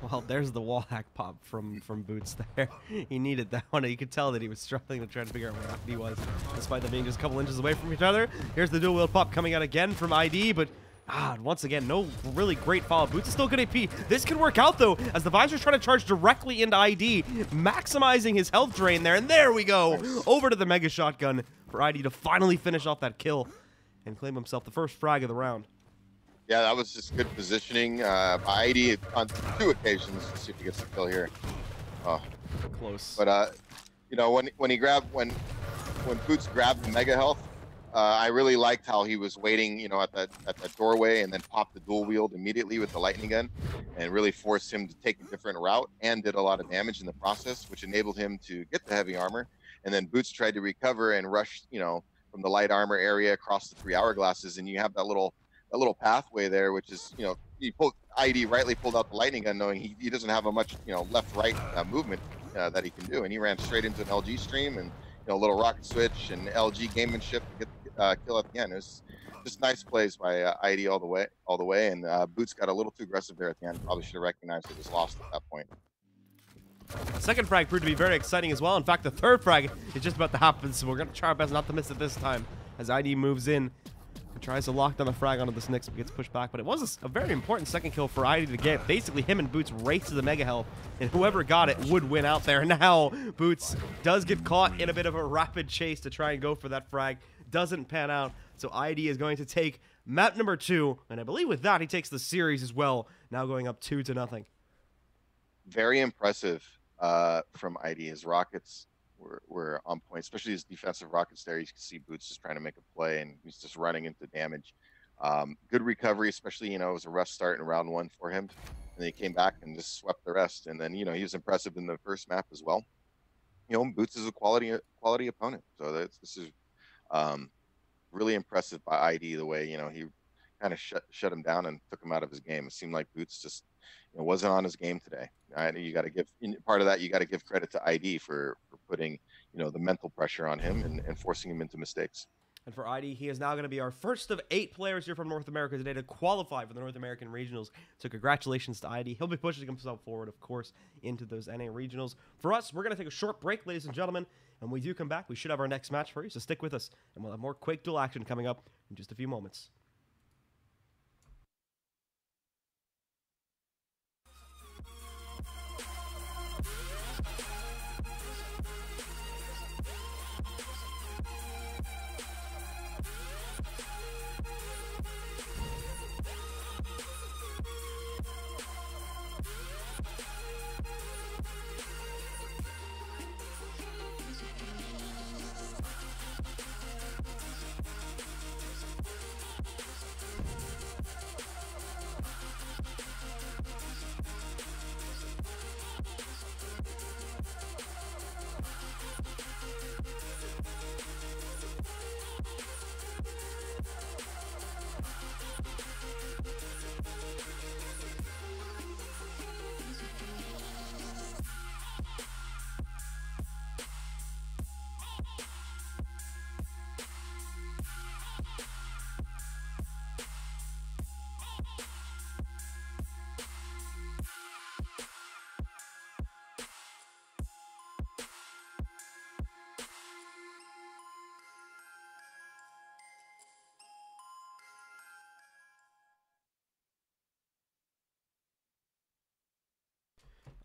Speaker 1: Well, there's the wall hack pop from Boots there. He needed that one. You could tell that he was struggling to try to figure out where he was, despite them being just a couple inches away from each other. Here's the dual wield pop coming out again from ID, but once again, no really great follow. Boots is still good AP. This could work out, though, as the Visor's trying to charge directly into ID, maximizing his health drain there. And there we go. Over to the Mega Shotgun for ID to finally finish off that kill and claim himself the first frag of the round.
Speaker 2: Yeah, that was just good positioning by ID on 2 occasions. Let's see if he gets the kill here. Oh,
Speaker 1: close.
Speaker 2: But you know, when Boots grabbed the mega health, I really liked how he was waiting, you know, at that doorway, and then popped the dual wield immediately with the lightning gun, and really forced him to take a different route, and did a lot of damage in the process, which enabled him to get the heavy armor. And then Boots tried to recover and rush, you know, from the light armor area across the 3 hourglasses, and you have that little pathway there, which is, you know, ID rightly pulled out the lightning gun, knowing he doesn't have a much, you know, left-right movement that he can do, and he ran straight into an LG stream, and, you know, a little rocket switch and LG gamemanship to get the kill at the end. It was just nice plays by ID all the way, and Boots got a little too aggressive there at the end. Probably should have recognized it was lost at that point.
Speaker 1: The second frag proved to be very exciting as well. In fact, the third frag is just about to happen, so we're going to try our best not to miss it this time as ID moves in. Tries to lock down the frag onto this Nyx, but gets pushed back. But it was a very important second kill for ID to get. Basically, him and Boots race to the mega health, and whoever got it would win out there. Now, Boots does get caught in a bit of a rapid chase to try and go for that frag. Doesn't pan out, so ID is going to take map number 2, and I believe with that, he takes the series as well, now going up 2-0.
Speaker 2: Very impressive from ID. His rockets were on point, especially his defensive rockets there. You can see Boots just trying to make a play, and he's just running into damage. Good recovery, especially, you know, it was a rough start in round 1 for him, and he came back and just swept the rest. And then, you know, he was impressive in the first map as well. You know, Boots is a quality opponent, so this is really impressive by ID, the way, you know, he kind of shut him down and took him out of his game. It seemed like Boots just, you know, wasn't on his game today. You got to give part of that. You got to give credit to ID for putting, you know, the mental pressure on him and forcing him into mistakes.
Speaker 1: And for ID, he is now going to be our first of 8 players here from North America today to qualify for the North American Regionals. So congratulations to ID. He'll be pushing himself forward, of course, into those NA Regionals. For us, we're going to take a short break, ladies and gentlemen. And when we do come back, we should have our next match for you. So stick with us, and we'll have more Quake Duel action coming up in just a few moments.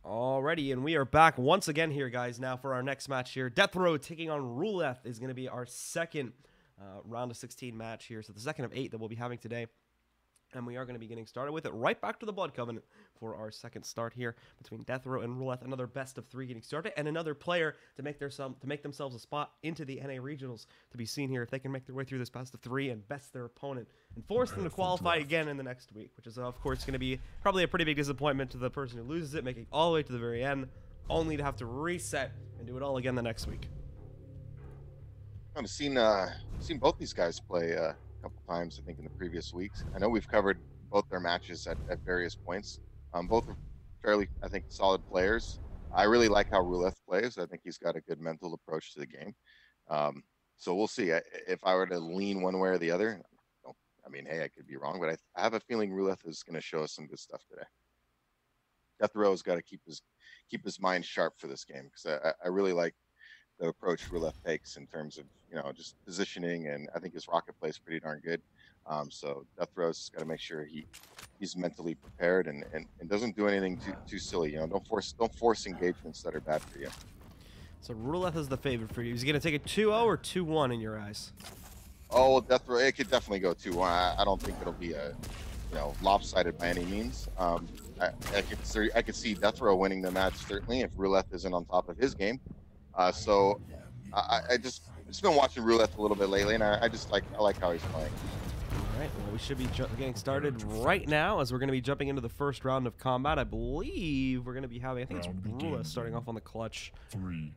Speaker 1: Alrighty, and we are back once again here, guys, now for our next match here. deathr0w taking on Ruleth is going to be our second round of 16 match here. So the second of 8 that we'll be having today. And we are going to be getting started with it right back to the Blood Covenant for our second start here between deathr0w and Ruleth. Another best of 3 getting started, and another player to make themselves a spot into the NA regionals to be seen here if they can make their way through this best of 3 and best their opponent and force them to qualify again in the next week, which is of course going to be probably a pretty big disappointment to the person who loses it, making all the way to the very end, only to have to reset and do it all again the next week.
Speaker 2: I've seen both these guys play a couple times, I think, in the previous weeks. I know we've covered both their matches at various points. Both are fairly, I think, solid players. I really like how Ruleth plays. I think he's got a good mental approach to the game. So we'll see. If I were to lean one way or the other, I mean, hey, I could be wrong, but I have a feeling Ruleth is going to show us some good stuff today. deathr0w's got to keep his mind sharp for this game, because I really like the approach Ruleth takes in terms of, just positioning, and I think his rocket play is pretty darn good. So deathr0w's got to make sure he's mentally prepared and doesn't do anything too silly. Don't force engagements that are bad for you.
Speaker 1: So Ruleth is the favorite for you. Is he going to take a 2-0 or 2-1 in your eyes?
Speaker 2: Oh, deathr0w, it could definitely go 2-1. I don't think it'll be a lopsided by any means. I could see deathr0w winning the match, certainly, if Ruleth isn't on top of his game. So I just been watching Ruleth a little bit lately, and I like how he's playing.
Speaker 1: All right, well, we should be getting started right now as we're going to be jumping into the first round of combat. I believe we're going to be having, I think it's Ruleth starting off on the clutch.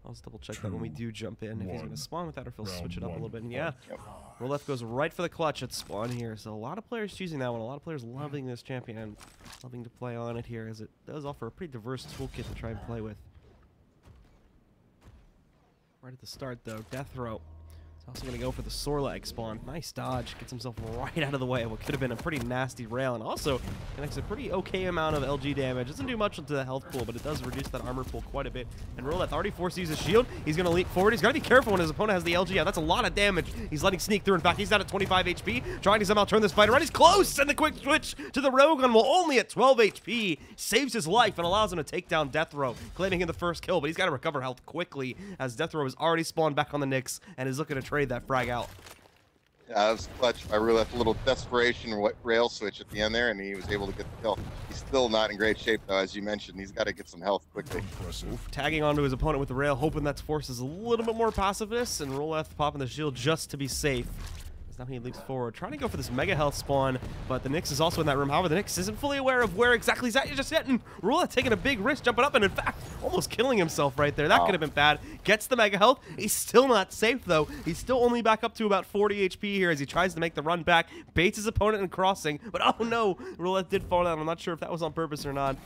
Speaker 1: I'll just double check that when we do jump in, if he's going to spawn with that or if he'll switch it up a little bit. And yeah, Ruleth goes right for the clutch at spawn here. So a lot of players choosing that one. A lot of players loving this champion, loving to play on it here, as it does offer a pretty diverse toolkit to try and play with. Right at the start, though, deathr0w is also going to go for the Sorleg spawn. Nice dodge. Gets himself right out of the way of what could have been a pretty nasty rail, and also connects a pretty okay amount of LG damage. Doesn't do much into the health pool, but it does reduce that armor pool quite a bit. And Ruleth already forced to use his shield. He's going to leap forward. He's got to be careful when his opponent has the LG. Yeah, that's a lot of damage. He's letting sneak through. In fact, he's down at 25 HP, trying to somehow turn this fight around. He's close, and the quick switch to the Rogun, while only at 12 HP, saves his life and allows him to take down deathr0w, claiming him the first kill. But he's got to recover health quickly, as deathr0w is already spawned back on the Nyx and is looking to trade that frag out.
Speaker 2: Yeah, that was clutch by Ruleth. A little desperation rail switch at the end there, and he was able to get the kill. He's still not in great shape, though, as you mentioned. He's got to get some health quickly.
Speaker 1: Tagging onto his opponent with the rail, hoping that forces a little bit more passiveness, and Ruleth popping the shield just to be safe. Now he leaps forward, trying to go for this mega health spawn, but the Nyx is also in that room. However, the Nyx isn't fully aware of where exactly he's at just yet, and Ruleth taking a big risk, jumping up, and in fact, almost killing himself right there. That could have been bad. Gets the mega health. He's still not safe, though. He's still only back up to about 40 HP here as he tries to make the run back, baits his opponent in crossing, but oh no, Ruleth did fall down. I'm not sure if that was on purpose or not.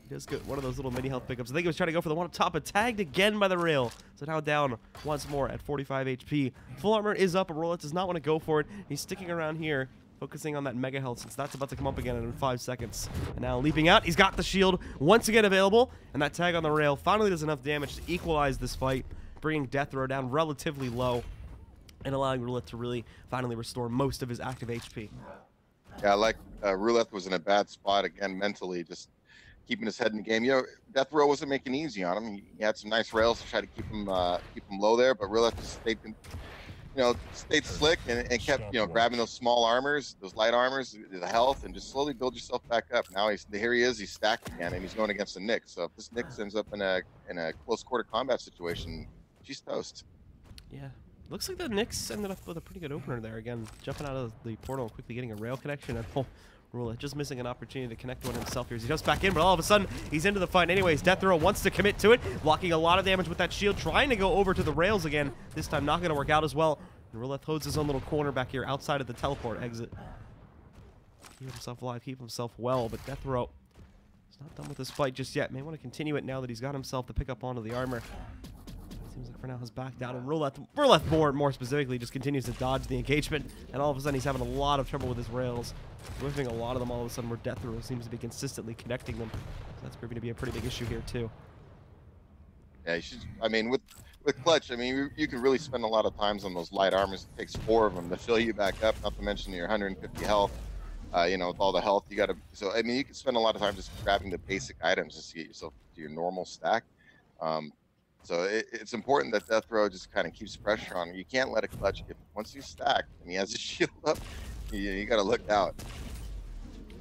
Speaker 1: He does get one of those little mini health pickups. I think he was trying to go for the one up top, but tagged again by the rail. So now down once more at 45 HP. Full armor is up, but Ruleth does not want to go for it. He's sticking around here, focusing on that mega health, since that's about to come up again in 5 seconds. And now leaping out, he's got the shield once again available, and that tag on the rail finally does enough damage to equalize this fight, bringing deathr0w down relatively low and allowing Ruleth to really finally restore most of his active HP.
Speaker 2: Yeah, like Ruleth was in a bad spot again mentally, just keeping his head in the game. deathr0w wasn't making it easy on him. He had some nice rails to try to keep him low there, but Ruleth just stayed slick and kept grabbing those small armors, those light armors, the health, and just slowly build yourself back up. Now here he is, he's stacked again, and he's going against the Nyx. So if this Nyx ends up in a close quarter combat situation, she's toast.
Speaker 1: Yeah. Looks like the Nyx ended up with a pretty good opener there. Again, jumping out of the portal and quickly getting a rail connection. And Ruleth just missing an opportunity to connect one himself here as he jumps back in, but all of a sudden he's into the fight anyways. deathr0w wants to commit to it, blocking a lot of damage with that shield, trying to go over to the rails again. This time not going to work out as well. And Ruleth holds his own little corner back here outside of the teleport exit. Keep himself alive, keep himself well, but deathr0w is not done with this fight just yet. May want to continue it now that he's got himself to pick up onto the armor. Seems like for now has backed down, and Ruleth more specifically just continues to dodge the engagement, and all of a sudden he's having a lot of trouble with his rails, whiffing a lot of them all of a sudden, where deathr0w seems to be consistently connecting them. So that's proving to be a pretty big issue here too.
Speaker 2: Yeah, I mean, with clutch, I mean, you can really spend a lot of times on those light armors. It takes 4 of them to fill you back up, not to mention your 150 health. You know, with all the health you got to. So I mean, you can spend a lot of time just grabbing the basic items just to get yourself to your normal stack. So it's important that deathr0w just kind of keeps pressure on him. You can't let a clutch get once he's stacked and he has his shield up. You got to look out.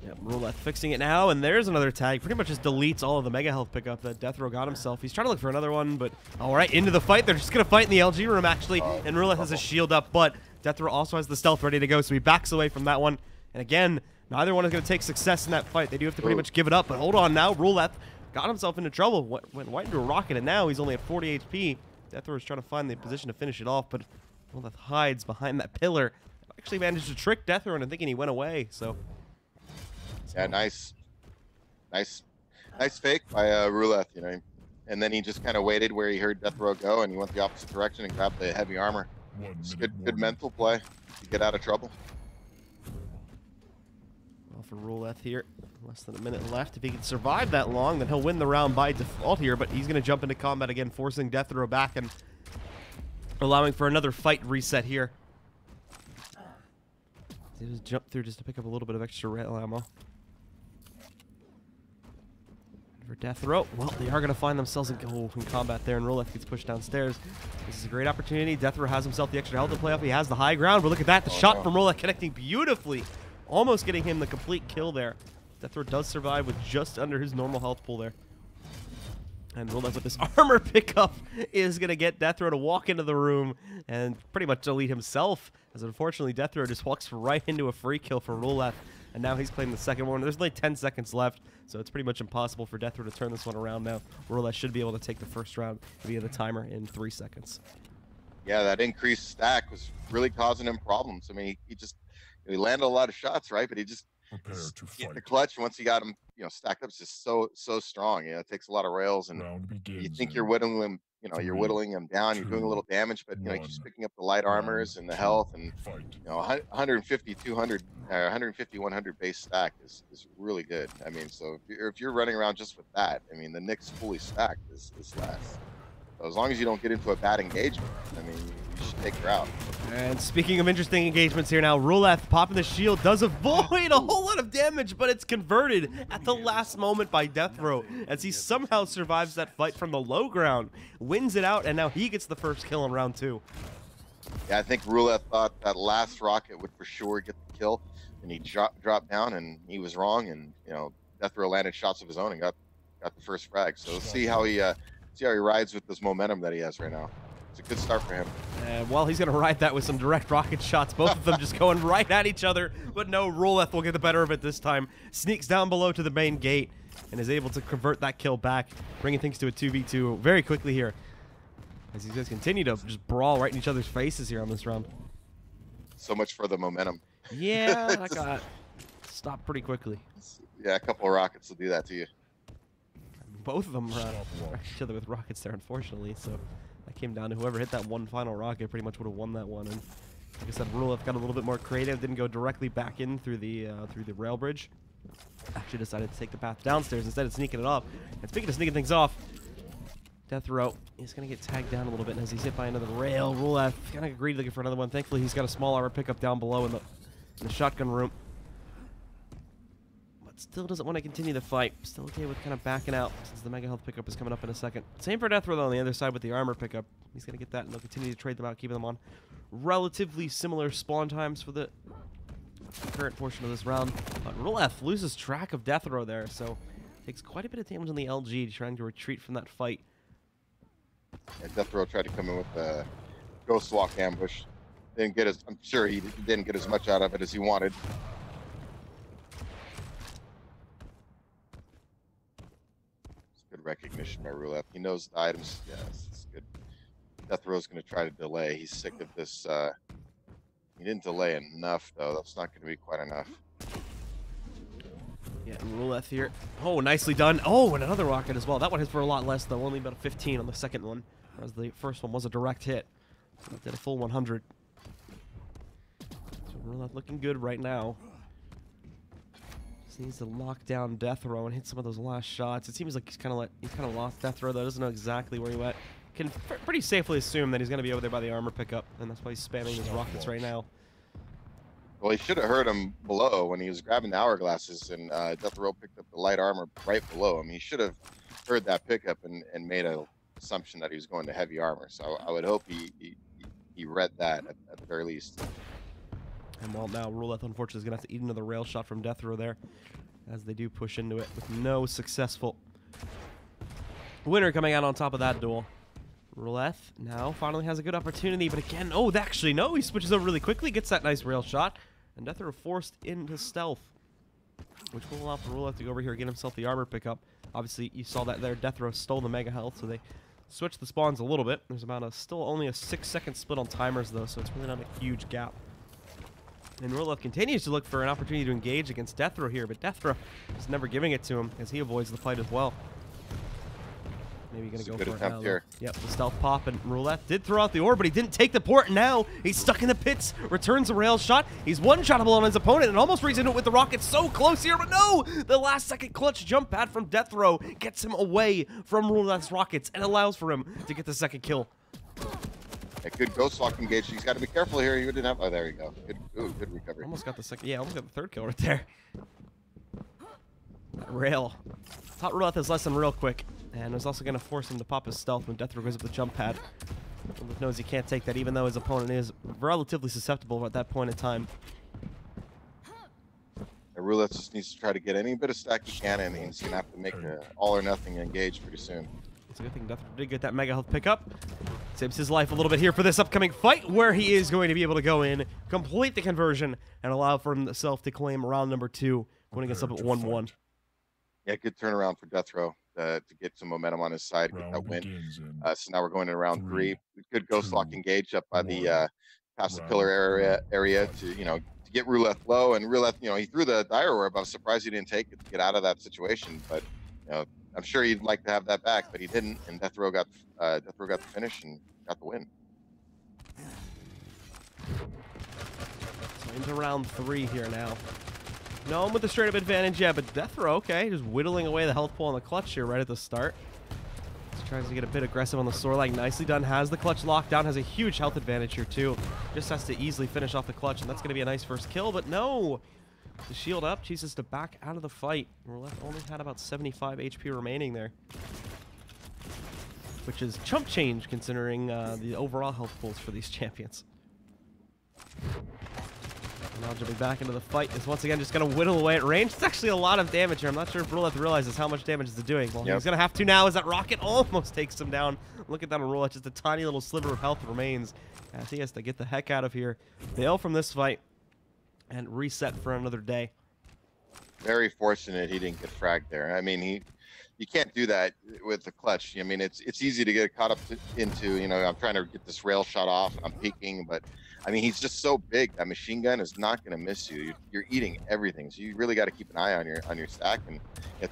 Speaker 1: Yeah, Ruleth fixing it now, and there's another tag. Pretty much just deletes all of the mega health pickup that deathr0w got himself. He's trying to look for another one, but all right, into the fight. They're just going to fight in the LG room, actually, and Ruleth has a shield up, but deathr0w also has the stealth ready to go, so he backs away from that one. And again, neither one is going to take success in that fight. They do have to pretty much give it up, but hold on now. Ruleth got himself into trouble, went right into a rocket, and now he's only at 40 HP. deathr0w is trying to find the position to finish it off, but Ruleth hides behind that pillar. Actually managed to trick deathr0w into thinking he went away, so...
Speaker 2: Yeah, nice fake by Ruleth, you know, and then he just kind of waited where he heard deathr0w go, and he went the opposite direction and grabbed the heavy armor. It's good mental play to get out of trouble.
Speaker 1: Well, for Ruleth here, less than a minute left. If he can survive that long, then he'll win the round by default here, but he's going to jump into combat again, forcing deathr0w back and allowing for another fight reset here. He just jump through just to pick up a little bit of extra rail ammo. For deathr0w, well, they are going to find themselves in combat there, and Ruleth gets pushed downstairs. This is a great opportunity. deathr0w has himself the extra health to play off. He has the high ground, but look at that. The shot from Ruleth connecting beautifully, almost getting him the complete kill there. deathr0w does survive with just under his normal health pool there. And Ruleth with this armor pickup is going to get deathr0w to walk into the room and pretty much delete himself, as unfortunately deathr0w just walks right into a free kill for Ruleth. And now he's playing the second one. There's only 10 seconds left, so it's pretty much impossible for deathr0w to turn this one around now. Ruleth should be able to take the first round via the timer in 3 seconds.
Speaker 2: Yeah, that increased stack was really causing him problems. I mean, he landed a lot of shots, right? But he just hit the clutch once he got him, you know, stacked up. It's just so strong. You know, it takes a lot of rails, and you think you're whittling him. You know, you're whittling him down. You're doing a little damage, but you know, he's picking up the light armors and the health, and you know, 150, 200, 150, 100 base stack is really good. I mean, so if you're running around just with that, I mean, the Nyx fully stacked is less. So as long as you don't get into a bad engagement, I mean, you should take her out.
Speaker 1: And speaking of interesting engagements here now, Ruleth popping the shield does avoid a whole lot of damage, but it's converted at the last moment by deathr0w as he somehow survives that fight from the low ground, wins it out, and now he gets the first kill in round 2.
Speaker 2: Yeah, I think Ruleth thought that last rocket would for sure get the kill, and he dropped down, and he was wrong, and you know, deathr0w landed shots of his own and got the first frag. So let's see how he rides with this momentum that he has right now. It's a good start for him.
Speaker 1: And well, he's going to ride that with some direct rocket shots, both of them just going right at each other. But no, Ruleth will get the better of it this time. Sneaks down below to the main gate and is able to convert that kill back, bringing things to a 2v2 very quickly here. As these guys continue to just brawl right in each other's faces here on this round.
Speaker 2: So much for the momentum.
Speaker 1: Yeah, that got stopped pretty quickly.
Speaker 2: Yeah, a couple of rockets will do that to you.
Speaker 1: Both of them wrecked each other with rockets there, unfortunately. So that came down to whoever hit that one final rocket pretty much would have won that one. And like I said, Ruleth got a little bit more creative, didn't go directly back in through the rail bridge. Actually decided to take the path downstairs instead of sneaking it off. And speaking of sneaking things off, deathr0w is going to get tagged down a little bit as he's hit by another rail. Ruleth kind of agreed looking for another one. Thankfully, he's got a small armor pickup down below in the shotgun room. Still doesn't want to continue the fight. Still okay with kind of backing out since the mega health pickup is coming up in a second. Same for deathr0w on the other side with the armor pickup. He's going to get that, and they'll continue to trade them out, keeping them on relatively similar spawn times for the current portion of this round. But Ruleth loses track of deathr0w there, so takes quite a bit of damage on the LG, trying to retreat from that fight.
Speaker 2: Yeah, deathr0w tried to come in with a ghost walk ambush. Didn't get I'm sure he didn't get as much out of it as he wanted. Good recognition by Ruleth. He knows the items. Yes, it's good. deathr0w's going to try to delay. He's sick of this. He didn't delay enough, though. That's not going to be quite enough.
Speaker 1: Yeah, Ruleth here. Oh, nicely done. Oh, and another rocket as well. That one hits for a lot less, though. Only about a 15 on the second one, whereas the first one was a direct hit. So it did a full 100. So Ruleth looking good right now. Just needs to lock down deathr0w and hit some of those last shots. It seems like he's kind of lost deathr0w, though. Doesn't know exactly where he went. Can pretty safely assume that he's going to be over there by the armor pickup, and that's why he's spamming his rockets right now.
Speaker 2: Well, he should have heard him below when he was grabbing the hourglasses, and deathr0w picked up the light armor right below him. He should have heard that pickup and made an assumption that he was going to heavy armor. So I would hope he read that at the very least.
Speaker 1: And well, now Ruleth unfortunately is going to have to eat another rail shot from deathr0w there, as they do push into it with no successful winner coming out on top of that duel. Ruleth now finally has a good opportunity, but again, oh, actually, no, he switches over really quickly, gets that nice rail shot, and deathr0w forced into stealth, which will allow for Ruleth to go over here and get himself the armor pickup. Obviously, you saw that there, deathr0w stole the mega health, so they switched the spawns a little bit. There's about still only a 6-second split on timers, though, so it's really not a huge gap. And Ruleth continues to look for an opportunity to engage against deathr0w here, but deathr0w is never giving it to him as he avoids the fight as well. Maybe going to go for it now. Here. Yep, the stealth pop, and Ruleth did throw out the orb, but he didn't take the port. Now he's stuck in the pits, returns a rail shot. He's one-shottable on his opponent and almost reads into it with the rocket. So close here, but no! The last-second clutch jump pad from deathr0w gets him away from Ruleth's rockets and allows for him to get the second kill.
Speaker 2: A good ghost lock engage. He's got to be careful here. He didn't have. Oh, there you go. Good recovery.
Speaker 1: Almost got the second. Yeah, almost got the third kill right there. That rail. Thought Ruleth is less than real quick, and was also going to force him to pop his stealth when deathr0w goes up the jump pad. Ruleth knows he can't take that, even though his opponent is relatively susceptible at that point in time.
Speaker 2: And Ruleth just needs to try to get any bit of stack he can, and he's going to have to make an all or nothing engage pretty soon.
Speaker 1: It's a good thing deathr0w did get that mega health pickup. Saves his life a little bit here for this upcoming fight, where he is going to be able to go in, complete the conversion, and allow for himself to claim round number 2, going against up at 1-1.
Speaker 2: Yeah, good turnaround for deathr0w to get some momentum on his side, get that win. So now we're going into round 3. Good ghost lock engage up by the past the pillar area to to get Ruleth low, and Ruleth he threw the dire orb. I was surprised he didn't take it to get out of that situation, but I'm sure he'd like to have that back, but he didn't, and deathr0w got the finish and got the win.
Speaker 1: So into round 3 here now. No one with the straight up advantage yet, but deathr0w, okay, just whittling away the health pool on the clutch here right at the start. Just tries to get a bit aggressive on the sword leg. Nicely done. Has the clutch locked down. Has a huge health advantage here too. Just has to easily finish off the clutch, and that's going to be a nice first kill, but no! The shield up, chooses to back out of the fight. Ruleth only had about 75 HP remaining there, which is chump change considering the overall health pools for these champions. Now jumping back into the fight is once again just going to whittle away at range. It's actually a lot of damage here. I'm not sure if Ruleth realizes how much damage it's doing. Well, he's going to have to now as that rocket almost takes him down. Look at that on Ruleth. Just a tiny little sliver of health remains as he has to get the heck out of here. Bail from this fight and reset for another day.
Speaker 2: Very fortunate he didn't get fragged there. I mean, you can't do that with the clutch. I mean, it's easy to get caught up into, I'm trying to get this rail shot off, and I'm peeking, but I mean, he's just so big. That machine gun is not going to miss you. You're eating everything, so you really got to keep an eye on your stack and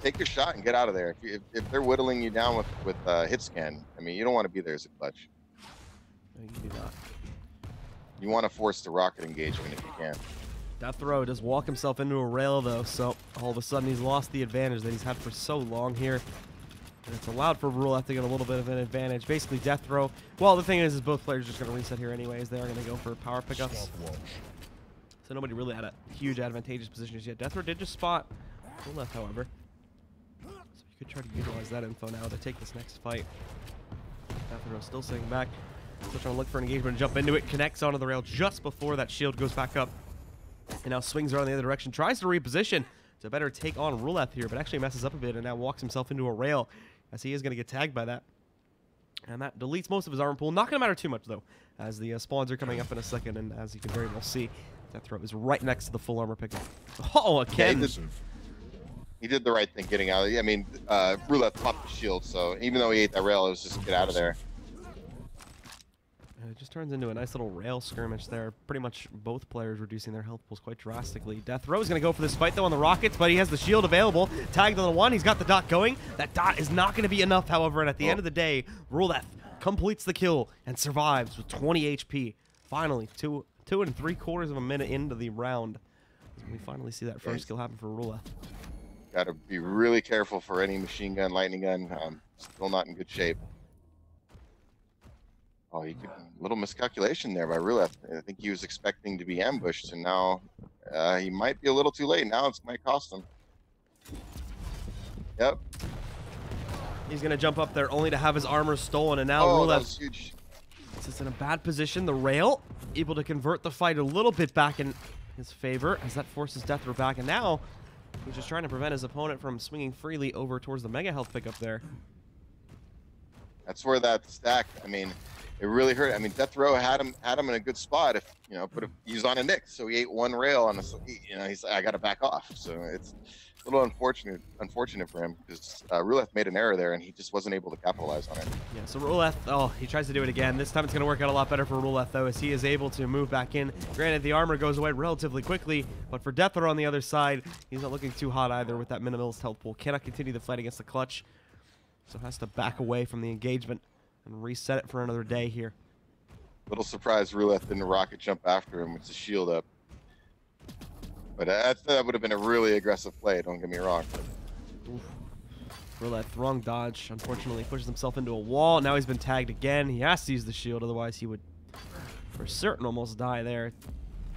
Speaker 2: take your shot and get out of there. If they're whittling you down with hit scan, I mean, you don't want to be there as a clutch.
Speaker 1: No, you do not.
Speaker 2: You want to force the rocket engagement if you can.
Speaker 1: deathr0w does walk himself into a rail, though, so all of a sudden he's lost the advantage that he's had for so long here. And it's allowed for Ruleth to get a little bit of an advantage. Basically, deathr0w, well, the thing is both players are just going to reset here anyways. They are going to go for power pickups. So nobody really had a huge advantageous position just yet. deathr0w did just spot Ruleth, however. So you could try to utilize that info now to take this next fight. deathr0w still sitting back. Still trying to look for an engagement and jump into it. Connects onto the rail just before that shield goes back up. And now swings around the other direction. Tries to reposition to better take on Ruleth here, but actually messes up a bit and now walks himself into a rail as he is going to get tagged by that. And that deletes most of his armor pool. Not going to matter too much, though, as the spawns are coming up in a second. And as you can very well see, deathr0w is right next to the full armor pickup. Oh, again.
Speaker 2: He did the right thing getting out of it. I mean, Ruleth popped the shield, so even though he ate that rail, it was just get out of there.
Speaker 1: It just turns into a nice little rail skirmish there. Pretty much both players reducing their health pools quite drastically. deathr0w is going to go for this fight, though, on the rockets, but he has the shield available. Tagged on the one. He's got the dot going. That dot is not going to be enough, however, and at the end of the day, Ruleth completes the kill and survives with 20 HP. Finally, two and 3/4 of a minute into the round. We finally see that first kill happen for Ruleth.
Speaker 2: Got to be really careful for any machine gun, lightning gun. Still not in good shape. Oh, a little miscalculation there by Ruleth. I think he was expecting to be ambushed, and now He might be a little too late. Now it might cost him. Yep.
Speaker 1: He's going to jump up there only to have his armor stolen, and now
Speaker 2: Oh, that
Speaker 1: Ruleth
Speaker 2: was huge.
Speaker 1: is in a bad position. The rail able to convert the fight a little bit back in his favor as that forces deathr0w back, and now he's just trying to prevent his opponent from swinging freely over towards the mega health pickup there.
Speaker 2: That's where that stack, I mean, it really hurt. I mean, deathr0w had him in a good spot if, you know, but if he's on a Nyx, so he ate one rail on a, you know, he's like, I got to back off. So it's a little unfortunate for him because Ruleth made an error there and he just wasn't able to capitalize on it.
Speaker 1: Yeah, so Ruleth, oh, he tries to do it again. This time it's going to work out a lot better for Ruleth, though, as he is able to move back in. Granted, the armor goes away relatively quickly, but for deathr0w on the other side, he's not looking too hot either with that minimalist health pool. Cannot continue the fight against the clutch, so has to back away from the engagement and reset it for another day here.
Speaker 2: Little surprised Ruleth didn't rocket jump after him with the shield up. But that would have been a really aggressive play, don't get me wrong.
Speaker 1: Oof. Ruleth, wrong dodge. Unfortunately, pushes himself into a wall. Now he's been tagged again. He has to use the shield, otherwise he would, for certain, almost die there.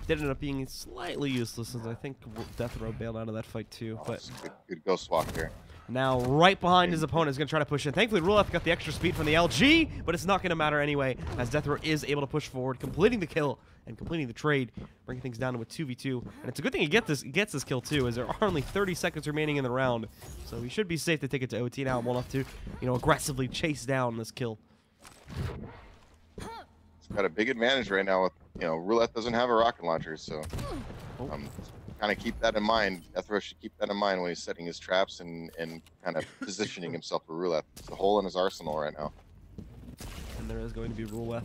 Speaker 1: Did end up being slightly useless, as I think deathr0w bailed out of that fight too.
Speaker 2: Oh,
Speaker 1: But
Speaker 2: good ghost walk there.
Speaker 1: now, right behind his opponent, is going to try to push in. Thankfully, Ruleth got the extra speed from the LG, but it's not going to matter anyway, as deathr0w is able to push forward, completing the kill and completing the trade, bringing things down to a 2v2. And it's a good thing he gets this kill, too, as there are only 30 seconds remaining in the round. So he should be safe to take it to OT now and will have to, you know, aggressively chase down this kill.
Speaker 2: He's got a big advantage right now with, you know, Ruleth doesn't have a rocket launcher, so kind of keep that in mind. deathr0w should keep that in mind when he's setting his traps and kind of positioning himself for Ruleth. It's a hole in his arsenal right now.
Speaker 1: And there is going to be Ruleth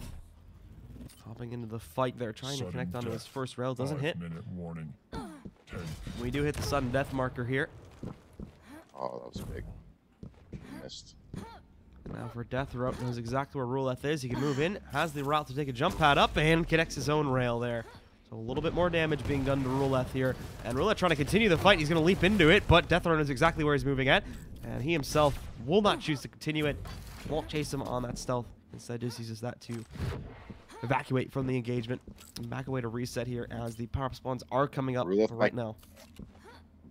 Speaker 1: hopping into the fight there, trying to connect onto his first rail. Doesn't hit.
Speaker 3: 5-minute warning. 10.
Speaker 1: We do hit the sudden death marker here.
Speaker 2: Oh, that was big. Missed.
Speaker 1: Now for deathr0w, knows exactly where Ruleth is. He can move in, has the route to take a jump pad up, and connects his own rail there. So a little bit more damage being done to Ruleth here. And Ruleth trying to continue the fight. He's going to leap into it, but deathr0w knows exactly where he's moving at. And he himself will not choose to continue it. Won't chase him on that stealth. Instead, just uses that to evacuate from the engagement. And back away to reset here as the power-up spawns are coming up
Speaker 2: Ruleth
Speaker 1: right now.
Speaker 2: I'm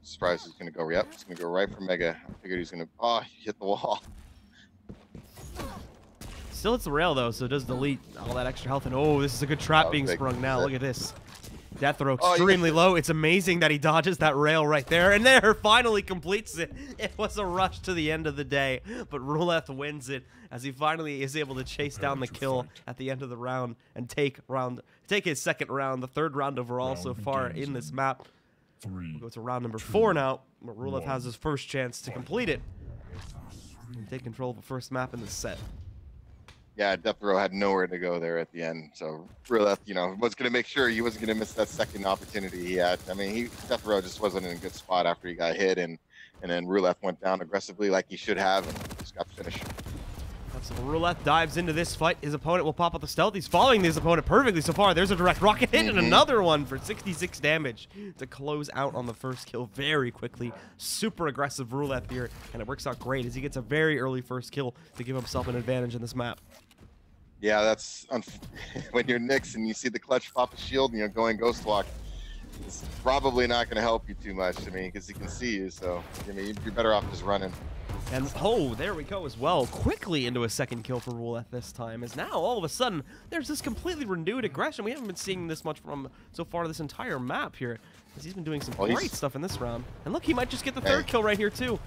Speaker 2: surprised he's going to go. Yep, he's going to go right for Mega. I figured he's going to. Oh, he hit the wall.
Speaker 1: Still hits the rail, though, so it does delete all that extra health. And oh, this is a good trap being sprung now. Look at this. deathr0w extremely low. It's amazing that he dodges that rail right there. And there, finally completes it. It was a rush to the end of the day, but Ruleth wins it as he finally is able to chase down the kill at the end of the round and take his second round, the third round overall so far in this map. We'll go to round number 4 now, where Ruleth has his first chance to complete it and take control of the first map in the set.
Speaker 2: Yeah, deathr0w had nowhere to go there at the end. So Ruleth, you know, was going to make sure he wasn't going to miss that second opportunity he had. I mean, deathr0w just wasn't in a good spot after he got hit, and then Ruleth went down aggressively like he should have, and just got finished.
Speaker 1: So Ruleth dives into this fight. His opponent will pop up the stealth. He's following his opponent perfectly so far. There's a direct rocket hit and another one for 66 damage to close out on the first kill very quickly. Super aggressive Ruleth here, and it works out great as he gets a very early first kill to give himself an advantage in this map.
Speaker 2: Yeah, that's when you're Nyx and you see the clutch pop a shield and you're going ghost walk. It's probably not going to help you too much. I mean, because he can see you, so I mean, you're better off just running.
Speaker 1: And oh, there we go as well. Quickly into a second kill for Ruleth this time, as now all of a sudden there's this completely renewed aggression. We haven't been seeing this much from so far this entire map here, as he's been doing some great stuff in this round. And look, he might just get the third kill right here too.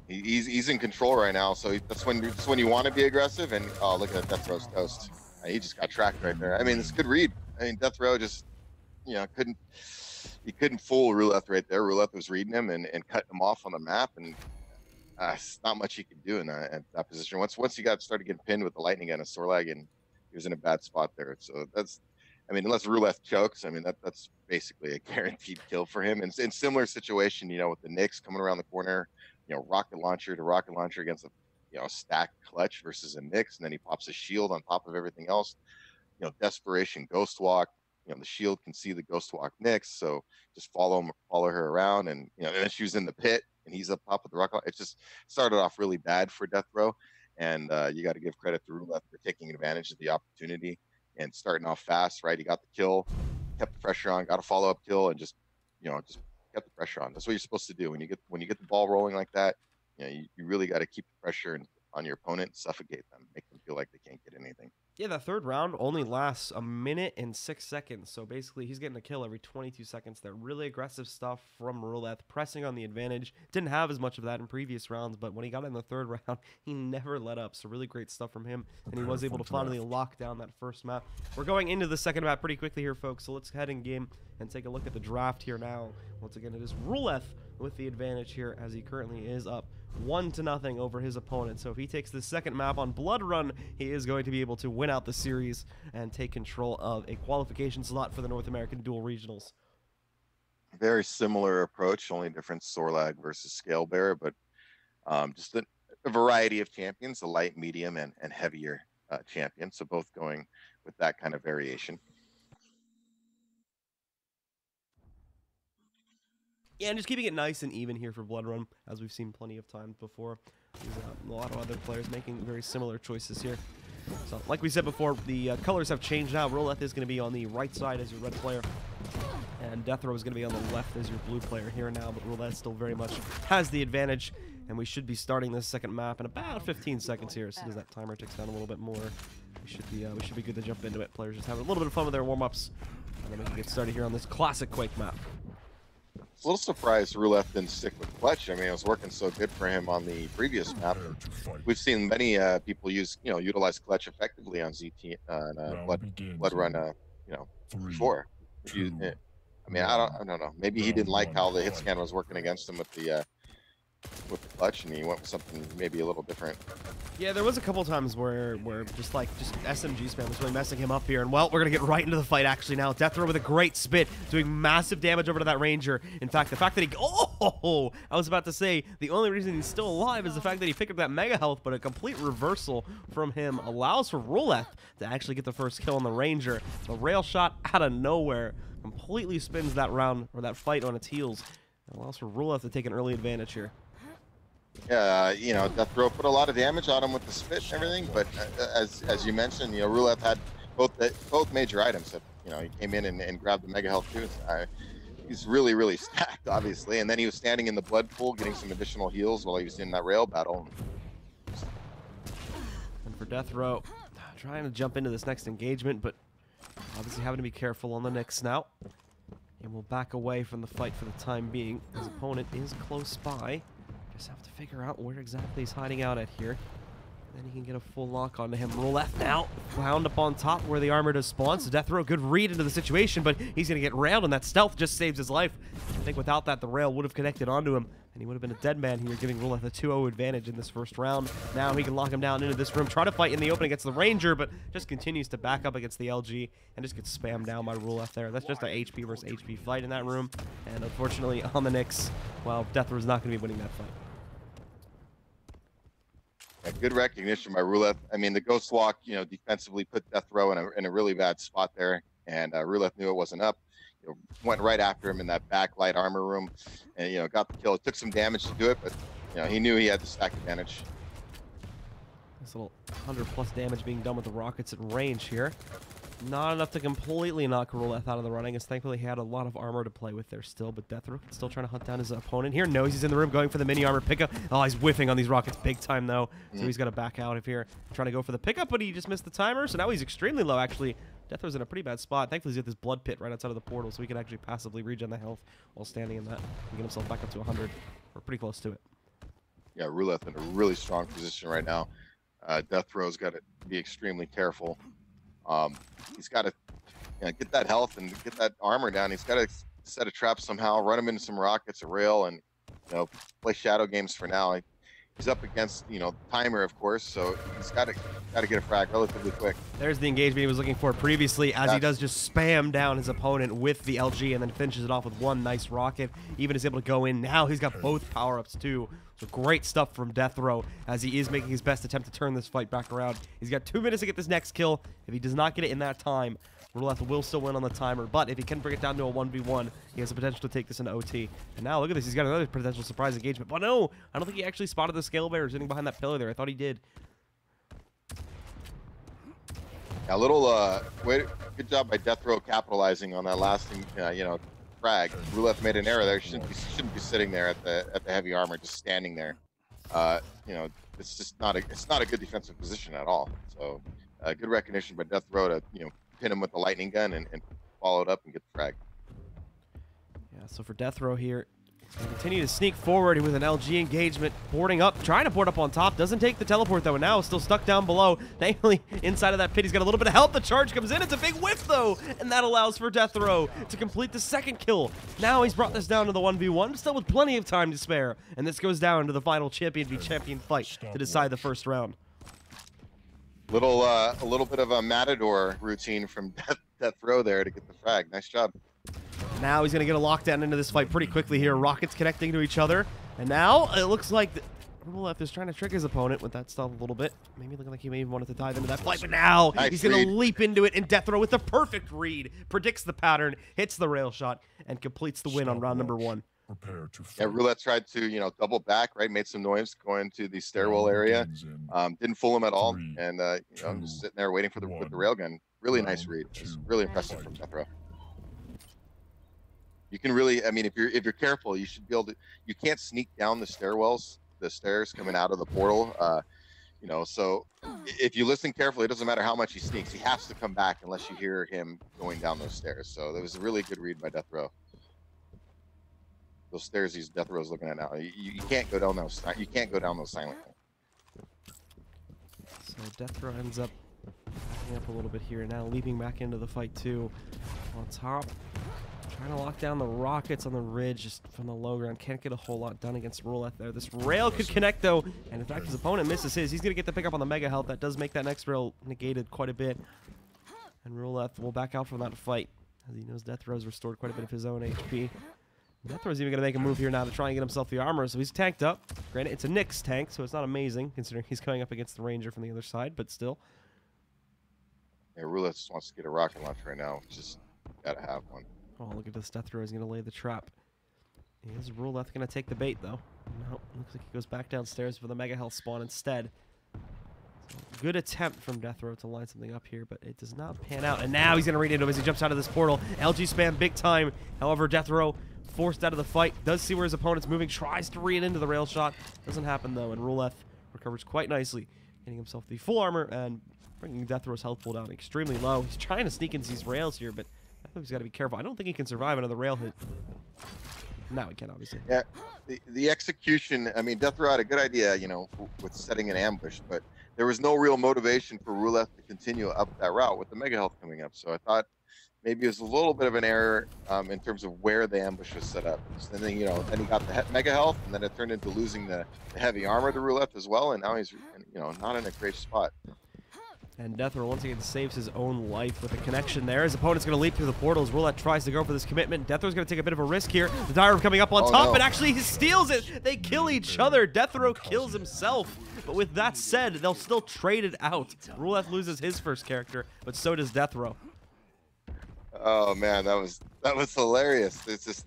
Speaker 2: He's in control right now, so that's when you want to be aggressive. And oh, look at that deathr0w's toast. He just got tracked right there. I mean, it's a good read. I mean, deathr0w just, you know, couldn't fool Ruleth right there. Ruleth was reading him and cutting him off on the map, and not much he could do in that position. Once he started getting pinned with the lightning and a sore leg, and he was in a bad spot there. So that's, I mean, unless Ruleth chokes, I mean, that's basically a guaranteed kill for him. And in similar situation, you know, with the Nyx coming around the corner, you know, rocket launcher to rocket launcher against a, you know, stacked clutch versus a Nyx, and then he pops a shield on top of everything else. You know, desperation ghost walk. You know, the shield can see the ghost walk Nyx, so just follow her around, and you know, and then she was in the pit, and he's up top of the rocket. It just started off really bad for deathr0w, and you got to give credit to Ruleth for taking advantage of the opportunity and starting off fast. Right, he got the kill, kept the pressure on, got a follow-up kill, and just just kept the pressure on. That's what you're supposed to do when you get the ball rolling like that. You really got to keep the pressure on your opponent, suffocate them, make them feel like they can't get anything.
Speaker 1: Yeah, that third round only lasts a minute and 6 seconds. So basically, he's getting a kill every 22 seconds. That really aggressive stuff from Ruleth, pressing on the advantage. Didn't have as much of that in previous rounds, but when he got in the third round, he never let up. So really great stuff from him, and he was able to finally lock down that first map. We're going into the second map pretty quickly here, folks. So let's head in game and take a look at the draft here now. Once again, it is Ruleth with the advantage here, as he currently is up 1-0 over his opponent. So if he takes the second map on Blood Run, he is going to be able to win out the series and take control of a qualification slot for the North American Duel Regionals.
Speaker 2: Very similar approach, only difference Sorlag versus Scale Bearer, but just a variety of champions, a light, medium, and heavier champion. So both going with that kind of variation.
Speaker 1: Yeah, and just keeping it nice and even here for Blood Run, as we've seen plenty of times before. There's a lot of other players making very similar choices here. So, like we said before, the colors have changed now. Ruleth is going to be on the right side as your red player, and deathr0w is going to be on the left as your blue player here now, but Ruleth still very much has the advantage, and we should be starting this second map in about 15 seconds here. As soon as that timer ticks down a little bit more, we should be good to jump into it. Players just having a little bit of fun with their warm-ups, and then we can get started here on this classic Quake map.
Speaker 2: A little surprised Ruleth didn't stick with Clutch. I mean, it was working so good for him on the previous map. We've seen many people utilize Clutch effectively on ZT Blood Run, before. I mean, I don't know. Maybe he didn't like how the hit scan was working against him with the Clutch, and he went with something maybe a little different.
Speaker 1: Yeah, there was a couple times where just SMG spam was really messing him up here, and well, we're gonna get right into the fight actually now. deathr0w with a great spit, doing massive damage over to that Ranger. In fact, the fact that I was about to say, the only reason he's still alive is the fact that he picked up that mega health, but a complete reversal from him allows for Ruleth to actually get the first kill on the Ranger. The rail shot out of nowhere completely spins that round, or that fight, on its heels. It allows for Ruleth to take an early advantage here.
Speaker 2: Yeah, deathr0w put a lot of damage on him with the spit and everything, but as you mentioned, Ruleth had both major items. That he came in and grabbed the mega health too. He's really stacked, obviously, and then he was standing in the blood pool, getting some additional heals while he was in that rail battle.
Speaker 1: And for deathr0w, trying to jump into this next engagement, but obviously having to be careful on the next snout. And we'll back away from the fight for the time being. His opponent is close by. Just have to figure out where exactly he's hiding out at here. Then he can get a full lock onto him. Ruleth now found up on top where the armor does spawn. So deathr0w, good read into the situation, but he's going to get railed, and that stealth just saves his life. I think without that, the rail would have connected onto him, and he would have been a dead man here, giving Ruleth a 2-0 advantage in this first round. Now he can lock him down into this room, try to fight in the open against the Ranger, but just continues to back up against the LG and just gets spammed down by Ruleth there. That's just an HP versus HP fight in that room, and unfortunately on the Nyx, well, deathr0w is not going to be winning that fight.
Speaker 2: Yeah, good recognition by Ruleth. I mean, the Ghost Walk, defensively put deathr0w in a really bad spot there, and Ruleth knew it wasn't up. Went right after him in that back light armor room, and got the kill. It took some damage to do it, but he knew he had the stack advantage.
Speaker 1: This little 100+ damage being done with the rockets at range here. Not enough to completely knock Ruleth out of the running, as thankfully he had a lot of armor to play with there still, but deathr0w still trying to hunt down his opponent here. Knows he's in the room going for the mini armor pickup. Oh, he's whiffing on these rockets big time though, so he's got to back out of here. Trying to go for the pickup, but he just missed the timer, so now he's extremely low actually. deathr0w's in a pretty bad spot. Thankfully he's got this blood pit right outside of the portal, so he can actually passively regen the health while standing in that and get himself back up to 100. We're pretty close to it.
Speaker 2: Yeah, Ruleth in a really strong position right now. deathr0w's got to be extremely careful. He's got to get that health and get that armor down. He's got to set a trap somehow, run him into some rockets, a rail, and play shadow games for now. He's up against timer, of course, so he's got to get a frag relatively quick.
Speaker 1: There's the engagement he was looking for previously, as he does just spam down his opponent with the LG and then finishes it off with one nice rocket. Even is able to go in. Now he's got both power-ups too. So great stuff from deathr0w, as he is making his best attempt to turn this fight back around. He's got 2 minutes to get this next kill. If he does not get it in that time, Ruleth will still win on the timer, but if he can bring it down to a 1v1, he has the potential to take this into OT. And now look at this, he's got another potential surprise engagement. But no, I don't think he actually spotted the scale bearer sitting behind that pillar there. I thought he did.
Speaker 2: A little good job by deathr0w capitalizing on that last frag. Ruleth made an error there. Shouldn't be sitting there at the heavy armor, just standing there. It's just not a good defensive position at all. So good recognition by deathr0w to pin him with the lightning gun and follow it up and get the frag.
Speaker 1: Yeah, so for deathr0w here, he's going to continue to sneak forward with an LG engagement, boarding up, trying to board up on top. Doesn't take the teleport, though, and now still stuck down below. Thankfully, inside of that pit, he's got a little bit of help. The charge comes in. It's a big whiff, though, and that allows for deathr0w to complete the second kill. Now he's brought this down to the 1v1, still with plenty of time to spare, and this goes down to the final champion v champion fight to decide the first round.
Speaker 2: A little bit of a matador routine from deathr0w there to get the frag. Nice job.
Speaker 1: Now he's going to get a lockdown into this fight pretty quickly here. Rockets connecting to each other. And now it looks like Ruleth is trying to trick his opponent with that stuff a little bit. Maybe looking like he may even wanted to dive into that fight. But now he's going to leap into it. And deathr0w with the perfect read. Predicts the pattern, hits the rail shot, and completes the win on round number 1.
Speaker 2: Yeah, Ruleth tried to, double back, right? Made some noise going to the stairwell area. Didn't fool him at all. And, just sitting there waiting for with the railgun. Really nice read. It's really impressive from deathr0w. You can really, I mean, if you're careful, you should be able to. You can't sneak down the stairs coming out of the portal. So if you listen carefully, it doesn't matter how much he sneaks. He has to come back unless you hear him going down those stairs. So that was a really good read by deathr0w. Those stairs, deathr0w's looking at now. You can't go down those. You can't go down those silently.
Speaker 1: So deathr0w ends up backing up a little bit here, now leaping back into the fight too. On top. Trying to lock down the rockets on the ridge just from the low ground. Can't get a whole lot done against Ruleth there. This rail could connect, though. And in fact, his opponent misses his. He's going to get the pickup on the mega health. That does make that next rail negated quite a bit. And Ruleth will back out from that fight, as he knows deathr0w's restored quite a bit of his own HP. deathr0w's even going to make a move here now to try and get himself the armor. So he's tanked up. Granted, it's a Nyx tank, so it's not amazing, considering he's going up against the Ranger from the other side, but still.
Speaker 2: Yeah, Ruleth just wants to get a rocket launcher right now. Just got to have one.
Speaker 1: Oh, look at this. deathr0w is going to lay the trap. Is Ruleth going to take the bait, though? No, looks like he goes back downstairs for the mega health spawn instead. So, good attempt from deathr0w to line something up here, but it does not pan out. And now he's going to read into him as he jumps out of this portal. LG spam big time. However, deathr0w forced out of the fight. Does see where his opponent's moving. Tries to read into the rail shot. Doesn't happen, though. And Ruleth recovers quite nicely, getting himself the full armor and bringing deathr0w's health pool down extremely low. He's trying to sneak into these rails here, but I think he's got to be careful. I don't think he can survive another rail hit. Now he can, obviously.
Speaker 2: Yeah, the execution, I mean, deathr0w had a good idea, with setting an ambush, but there was no real motivation for Ruleth to continue up that route with the mega health coming up. So I thought maybe it was a little bit of an error in terms of where the ambush was set up. And then, then he got the mega health, and then it turned into losing the heavy armor to Ruleth as well, and now he's, not in a great spot.
Speaker 1: And deathr0w once again saves his own life with a connection there. His opponent's going to leap through the portals. Ruleth tries to go for this commitment. deathr0w's going to take a bit of a risk here. The deathr0w coming up on top, but actually he steals it. They kill each other. deathr0w kills himself. But with that said, they'll still trade it out. Ruleth loses his first character, but so does deathr0w.
Speaker 2: Oh man, that was hilarious. It's just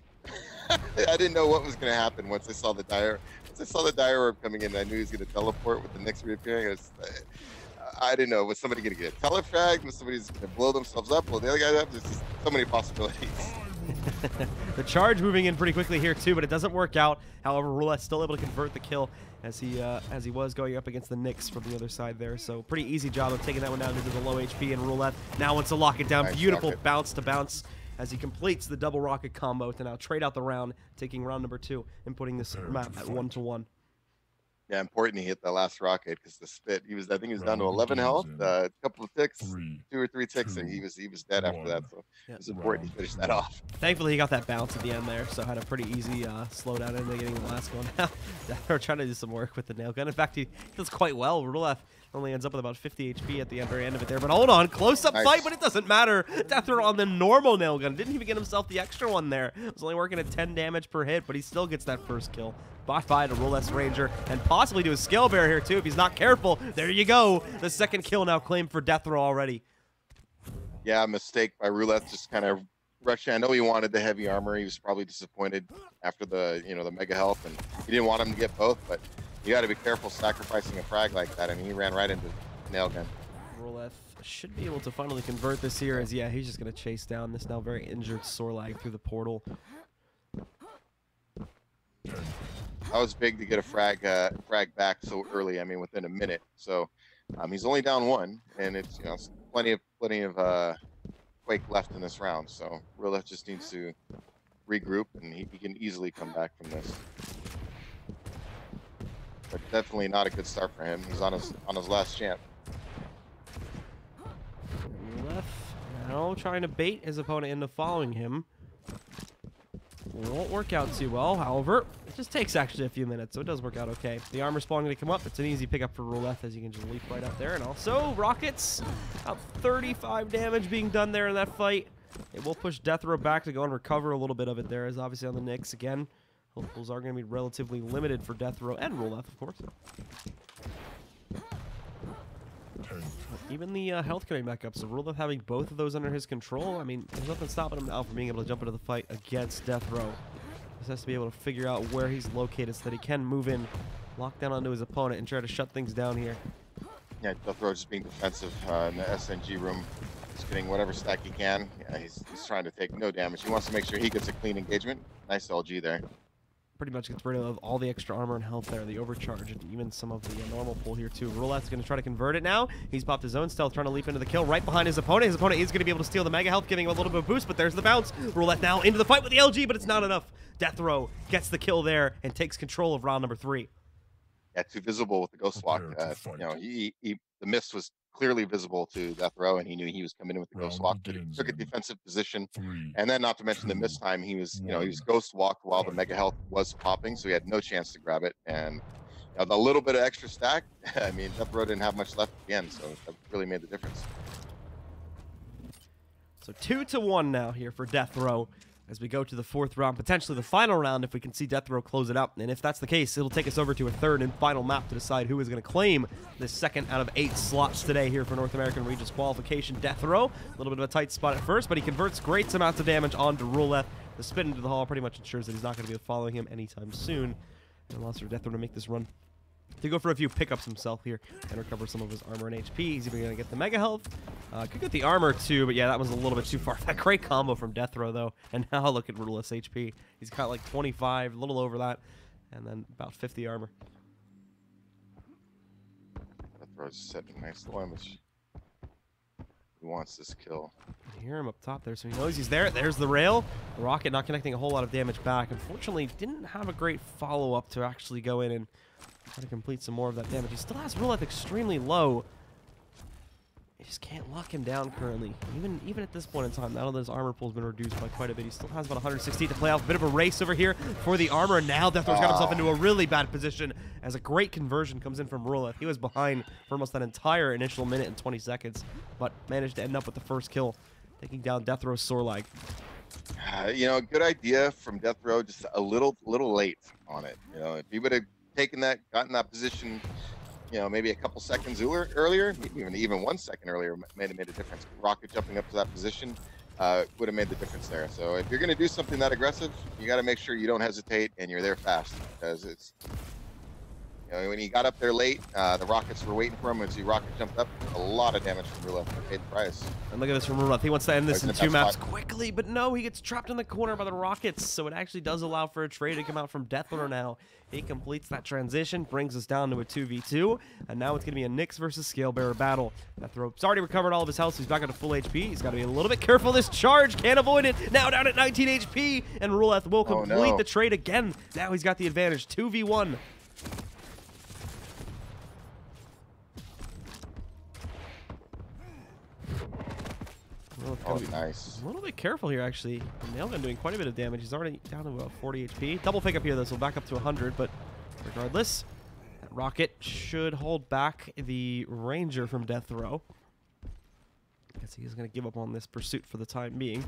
Speaker 2: I didn't know what was going to happen once I saw the deathr0w coming in. I knew he was going to teleport with the Nyx reappearing. I didn't know. Was somebody going to get telefragged? Was somebody going to blow themselves up? Blow the other guy up? There's just so many possibilities.
Speaker 1: The charge moving in pretty quickly here too, but it doesn't work out. However, Ruleth's still able to convert the kill as he was going up against the Nyx from the other side there. So pretty easy job of taking that one down into the low HP. And Ruleth now wants to lock it down. Nice beautiful rocket. Bounce to bounce as he completes the double rocket combo to now trade out the round, taking round number 2 and putting this map at 1-1.
Speaker 2: Yeah, important he hit that last rocket because the spit. I think he was down to 11 health. A couple of ticks, 2 or 3 ticks, and he was dead after that. So it's important he finished that off.
Speaker 1: Thankfully, he got that bounce at the end there, so had a pretty easy slowdown into getting the last one. Now they're trying to do some work with the nail gun. In fact, he does quite well. Ruleth only ends up with about 50 HP at the very end of it there. But hold on, close-up fight, but it doesn't matter. deathr0w on the normal nail gun. Didn't even get himself the extra one there. It was only working at 10 damage per hit, but he still gets that first kill. Bye-bye to Ruleth's Ranger, and possibly to a scale bearer here too if he's not careful. There you go. The second kill now claimed for deathr0w already.
Speaker 2: Yeah, mistake by Ruleth, just kind of rushing. I know he wanted the heavy armor. He was probably disappointed after the the mega health, and he didn't want him to get both. But you got to be careful sacrificing a frag like that. I mean, he ran right into the nail gun.
Speaker 1: Ruleth should be able to finally convert this here as, yeah, he's just going to chase down this now very injured Sorlag through the portal.
Speaker 2: That was big to get a frag back so early. I mean, within a minute. So he's only down one, and it's, you know, plenty of Quake left in this round. So Ruleth just needs to regroup, and he can easily come back from this. But definitely not a good start for him. He's on his last champ.
Speaker 1: Ruleth now trying to bait his opponent into following him. Won't work out too well, however, it just takes actually a few minutes, so it does work out okay. The armor spawn going to come up. It's an easy pickup for Ruleth as you can just leap right up there. And also, Rockets, about 35 damage being done there in that fight. It will push deathr0w back to go and recover a little bit of it there, as obviously on the Nyx again. Health pools are going to be relatively limited for deathr0w and Ruleth, of course. Even the health coming back up, so Ruleth having both of those under his control, I mean, there's nothing stopping him now from being able to jump into the fight against deathr0w. Just has to be able to figure out where he's located so that he can move in, lock down onto his opponent, and try to shut things down here.
Speaker 2: Yeah, deathr0w just being defensive in the SNG room. He's getting whatever stack he can. Yeah, he's trying to take no damage. He wants to make sure he gets a clean engagement. Nice LG there.
Speaker 1: Pretty much gets rid of all the extra armor and health there, the overcharge, and even some of the normal pull here too. Ruleth's going to try to convert it now. He's popped his own stealth, trying to leap into the kill right behind his opponent. His opponent is going to be able to steal the mega health, giving him a little bit of boost, but there's the bounce. Ruleth now into the fight with the LG, but it's not enough. deathr0w gets the kill there and takes control of round number 3.
Speaker 2: Yeah, too visible with the ghost walk. You know, the mist was clearly visible to deathr0w, and he knew he was coming in with the ghost walk. But he took a defensive position, and then not to mention the mist time, he was, you know, he was ghost walked while the mega health was popping, so he had no chance to grab it. And you know, the little bit of extra stack, I mean, deathr0w didn't have much left at the end, so that really made the difference.
Speaker 1: So 2-1 now here for deathr0w. As we go to the 4th round, potentially the final round if we can see deathr0w close it up. And if that's the case, it'll take us over to a 3rd and final map to decide who is going to claim this 2nd out of 8 slots today here for North American Regions qualification. deathr0w, a little bit of a tight spot at first, but he converts great amounts of damage onto Ruleth. The spin into the hall pretty much ensures that he's not going to be following him anytime soon. And allows for deathr0w to make this run to go for a few pickups himself here and recover some of his armor and HP. He's even going to get the mega health. Could get the armor too, but yeah, that was a little bit too far. That great combo from deathr0w though. And now look at Ruleth's HP. He's got like 25, a little over that, and then about 50 armor.
Speaker 2: deathr0w's setting nice damage. He wants this kill.
Speaker 1: I hear him up top there, so he knows he's there. There's the rail. The rocket not connecting a whole lot of damage back. Unfortunately, didn't have a great follow-up to actually go in and try to complete some more of that damage. He still has Ruleth extremely low. He just can't lock him down currently. Even at this point in time, now that his armor pool's been reduced by quite a bit, he still has about 160 to play off. A bit of a race over here for the armor. Now deathr0w's got himself into a really bad position as a great conversion comes in from Ruleth. He was behind for almost that entire initial minute and 20 seconds, but managed to end up with the first kill, taking down deathr0w's Sorlag.
Speaker 2: You know, good idea from deathr0w, just a little late on it. You know, if he would have taken that, gotten that position, you know, maybe a couple seconds earlier, even 1 second earlier, made a difference. Rocket jumping up to that position would have made the difference there. So if you're going to do something that aggressive, you got to make sure you don't hesitate and you're there fast, because it's, you know, when he got up there late, the Rockets were waiting for him. As he rocket jumped up, a lot of damage from Ruleth. Paid the price.
Speaker 1: And look at this from Ruleth. He wants to end this in 2 maps quickly, but no, he gets trapped in the corner by the Rockets. So it actually does allow for a trade to come out from deathr0w now. He completes that transition, brings us down to a 2v2, and now it's going to be a Nyx versus Scalebearer battle. deathr0w's already recovered all of his health, so he's back up to full HP. He's got to be a little bit careful. This charge can't avoid it. Now down at 19 HP, and Ruleth will complete the trade again. Now he's got the advantage, 2v1.
Speaker 2: Oh, nice.
Speaker 1: A little bit careful here, actually. Nailgun doing quite a bit of damage. He's already down to about 40 HP. Double pick up here, though, so back up to 100. But regardless, that rocket should hold back the Ranger from deathr0w. I guess he's going to give up on this pursuit for the time being.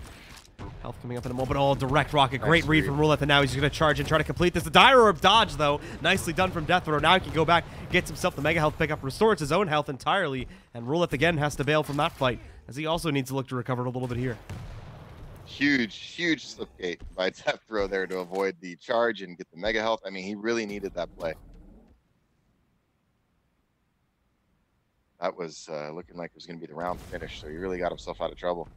Speaker 1: Health coming up in a moment. Oh, direct rocket. Great read from Ruleth, and now he's going to charge and try to complete this. The Dire Orb dodge, though. Nicely done from deathr0w. Now he can go back, gets himself the Mega Health pickup, restores his own health entirely, and Ruleth again has to bail from that fight, as he also needs to look to recover a little bit here.
Speaker 2: Huge slipgate by deathr0w there to avoid the charge and get the Mega Health. I mean, he really needed that play. That was looking like it was going to be the round finish, so he really got himself out of trouble.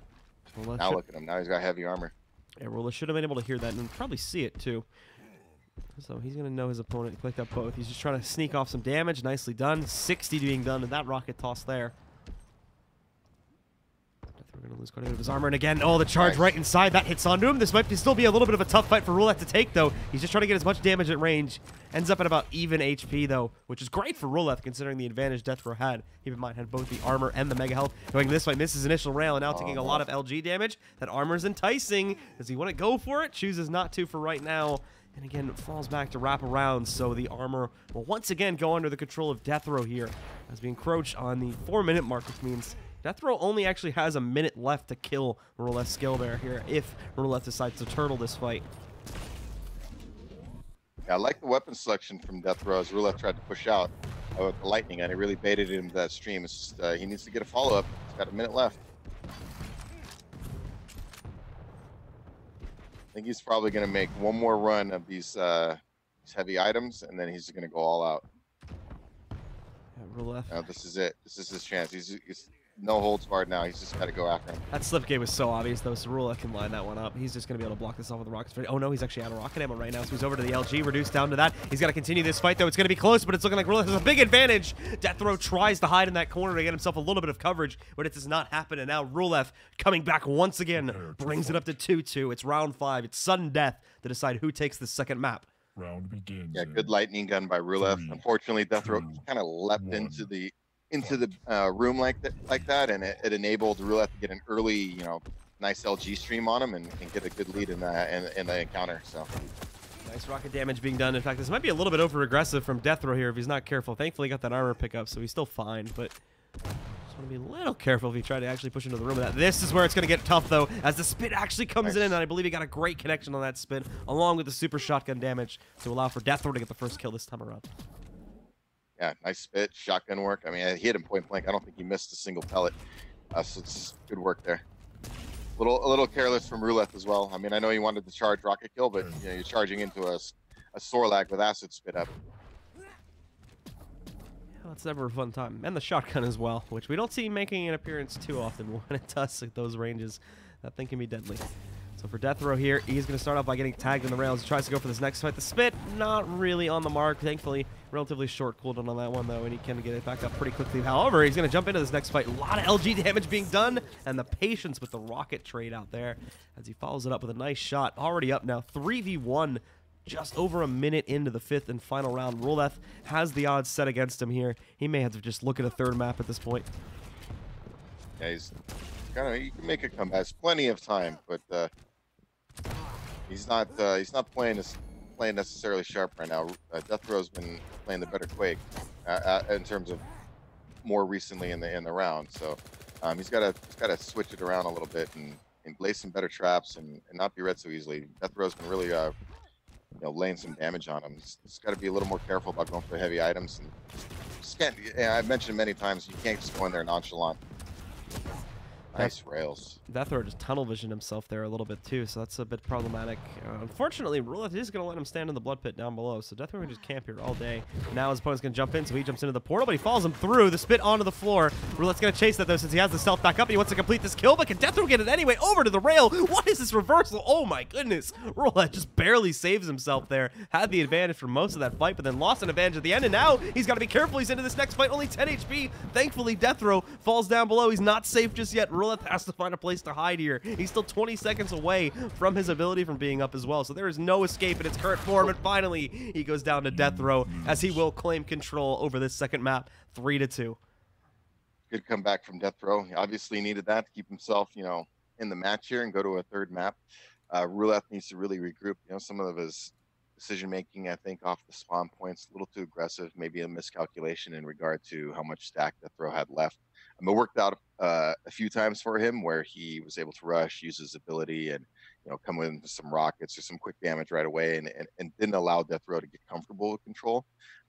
Speaker 1: Well,
Speaker 2: Now look at him. Now he's got heavy armor.
Speaker 1: Yeah, Ruleth should have been able to hear that and probably see it too. So he's going to know his opponent clicked up both. He's just trying to sneak off some damage. Nicely done. 60 being done in that rocket toss there. We're going to lose quite a bit of his armor. And again, oh, the charge right inside. That hits onto him. This might still be a little bit of a tough fight for Ruleth to take, though. He's just trying to get as much damage at range. Ends up at about even HP, though, which is great for Ruleth, considering the advantage deathr0w had. Keep in mind, had both the armor and the mega health. Going this fight, misses initial rail, and now taking a lot of LG damage. That armor's enticing. Does he want to go for it? Chooses not to for right now. And again, falls back to wrap around, so the armor will once again go under the control of deathr0w here, as we encroach on the 4-minute mark, which means deathr0w only actually has a minute left to kill Ruleth's skill bear here if Ruleth decides to turtle this fight.
Speaker 2: Yeah, I like the weapon selection from deathr0w as Ruleth tried to push out with the lightning, and it really baited him to that stream. It's just, he needs to get a follow-up. He's got a minute left. I think he's probably going to make one more run of these heavy items, and then he's going to go all out.
Speaker 1: Yeah, Ruleth.
Speaker 2: Now, this is it. This is his chance. He's no holds barred now. He's just got to go after him.
Speaker 1: That slip game was so obvious, though, so Ruleth can line that one up. He's just going to be able to block this off with the rockets. Oh, no, he's actually out of rocket ammo right now, so he's over to the LG, reduced down to that. He's got to continue this fight, though. It's going to be close, but it's looking like Ruleth has a big advantage. deathr0w tries to hide in that corner to get himself a little bit of coverage, but it does not happen, and now Ruleth coming back once again, brings it up to 2-2. It's round 5. It's sudden death to decide who takes the second map.
Speaker 3: Round begins.
Speaker 2: Yeah, good lightning gun by Ruleth. Unfortunately, deathr0w kind of leapt into the room like that, and it enabled Ruleth to get an early, nice LG stream on him and get a good lead in the encounter. So
Speaker 1: nice rocket damage being done. In fact, this might be a little bit over aggressive from deathr0w here if he's not careful. Thankfully, he got that armor pickup, so he's still fine, but just want to be a little careful if he try to actually push into the room with that. This is where it's going to get tough, though, as the spit actually comes in, and I believe he got a great connection on that spit, along with the super shotgun damage to allow for deathr0w to get the first kill this time around.
Speaker 2: yeah, nice spit, shotgun work. I mean, I hit him point blank. I don't think he missed a single pellet. So it's good work there. A little careless from Ruleth as well. I mean, I know he wanted to charge rocket kill, but you're charging into a Sorlag with acid spit up.
Speaker 1: Yeah, it's never a fun time. And the shotgun as well, which we don't see making an appearance too often. When it does at those ranges, that thing can be deadly. So for deathr0w here, he's going to start off by getting tagged in the rails. He tries to go for this next fight. The spit, not really on the mark. Thankfully, relatively short cooldown on that one, though, and he can get it back up pretty quickly. However, he's going to jump into this next fight. A lot of LG damage being done, and the patience with the rocket trade out there as he follows it up with a nice shot. Already up now, 3v1, just over a minute into the 5th and final round. Ruleth has the odds set against him here. He may have to just look at a third map at this point.
Speaker 2: Yeah, he's he can make a comeback. There's plenty of time, but he's not playing necessarily sharp right now. deathr0w's been playing the better Quake in terms of more recently in the round. So he's got to switch it around a little bit and lay some better traps and not be read so easily. deathr0w's been really laying some damage on him. He's got to be a little more careful about going for heavy items. And just can't. I've mentioned many times, you can't just go in there nonchalant. Nice rails.
Speaker 1: deathr0w just tunnel visioned himself there a little bit too, so that's a bit problematic. Unfortunately, Ruleth is going to let him stand in the blood pit down below, so deathr0w can just camp here all day. Now his opponent's going to jump in, so he jumps into the portal, but he follows him through, the spit onto the floor. Ruleth's going to chase that, though, since he has the stealth back up, and he wants to complete this kill, but can deathr0w get it anyway? Over to the rail! What is this reversal? Oh my goodness! Ruleth just barely saves himself there. Had the advantage for most of that fight, but then lost an advantage at the end, and now he's got to be careful. He's into this next fight, only 10 HP. Thankfully, deathr0w falls down below. He's not safe just yet. Ruleth has to find a place to hide here. He's still 20 seconds away from his ability from being up as well, so there is no escape in its current form, and finally he goes down to deathr0w as he will claim control over this second map, 3-2.
Speaker 2: Good comeback from deathr0w. He obviously needed that to keep himself in the match here and go to a third map. Ruleth needs to really regroup. Some of his decision making, I think, off the spawn points, a little too aggressive, maybe a miscalculation in regard to how much stack deathr0w had left. It worked out a few times for him where he was able to rush, use his ability, and come in with some rockets or some quick damage right away, and didn't allow deathr0w to get comfortable with control.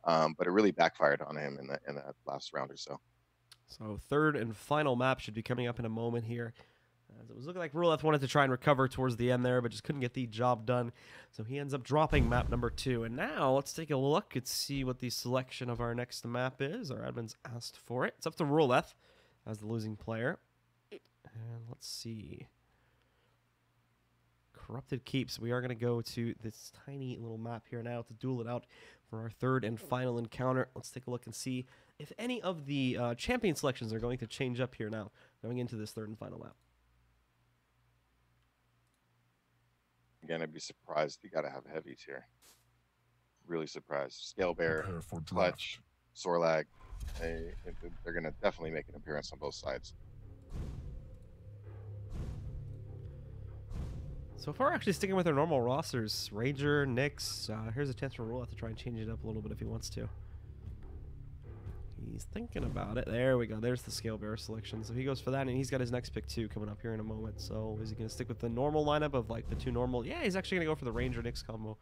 Speaker 2: But it really backfired on him in that last round or so.
Speaker 1: So third and final map should be coming up in a moment here. As it was looking like Ruleth wanted to try and recover towards the end there, but just couldn't get the job done. So he ends up dropping map number 2. And now let's take a look and see what the selection of our next map is. Our admins asked for it. It's up to Ruleth as the losing player. And let's see. Corrupted Keeps. We are going to go to this tiny little map here now to duel it out for our third and final encounter. Let's take a look and see if any of the champion selections are going to change up here now, going into this third and final map.
Speaker 2: Again, I'd be surprised if you got to have heavies here. Really surprised. Scale Bear,
Speaker 3: Prepare for
Speaker 2: Clutch, Sorlag. They're going to definitely make an appearance on both sides.
Speaker 1: So far, actually sticking with our normal rosters. Ranger, Nyx. Here's a chance for Ruleth to try and change it up a little bit if he wants to. He's thinking about it. There we go. There's the Scale Bearer selection. So he goes for that, and he's got his next pick too coming up here in a moment. So is he going to stick with the normal lineup of like the two normal? Yeah, he's actually going to go for the Ranger Nyx combo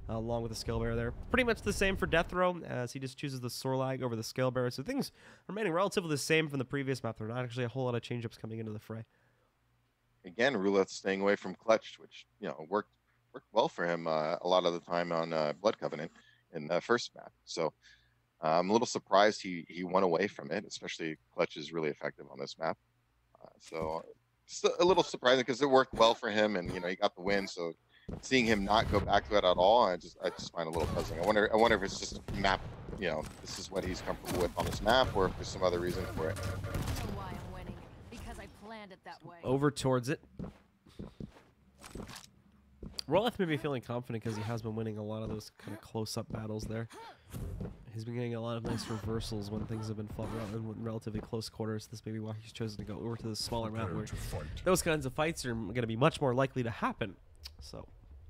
Speaker 1: along with the Scale Bearer there. Pretty much the same for deathr0w as he just chooses the Sorlag over the Scale Bearer. So things remaining relatively the same from the previous map. There are not actually a whole lot of change-ups coming into the fray.
Speaker 2: Again, Ruleth staying away from Clutch, which worked well for him a lot of the time on Blood Covenant in the first map. So I'm a little surprised he went away from it, especially Clutch is really effective on this map. So it's a little surprising because it worked well for him, and he got the win. So seeing him not go back to it at all, I just find it a little puzzling. I wonder if it's just map. This is what he's comfortable with on his map, or if there's some other reason for it.
Speaker 4: Why I'm winning? Because I planned it that way.
Speaker 1: Over towards it. Ruleth may be feeling confident because he has been winning a lot of those kind of close-up battles there. He's been getting a lot of nice reversals when things have been fought in relatively close quarters. This may be why he's chosen to go over to the smaller map where those kinds of fights are going to be much more likely to happen. So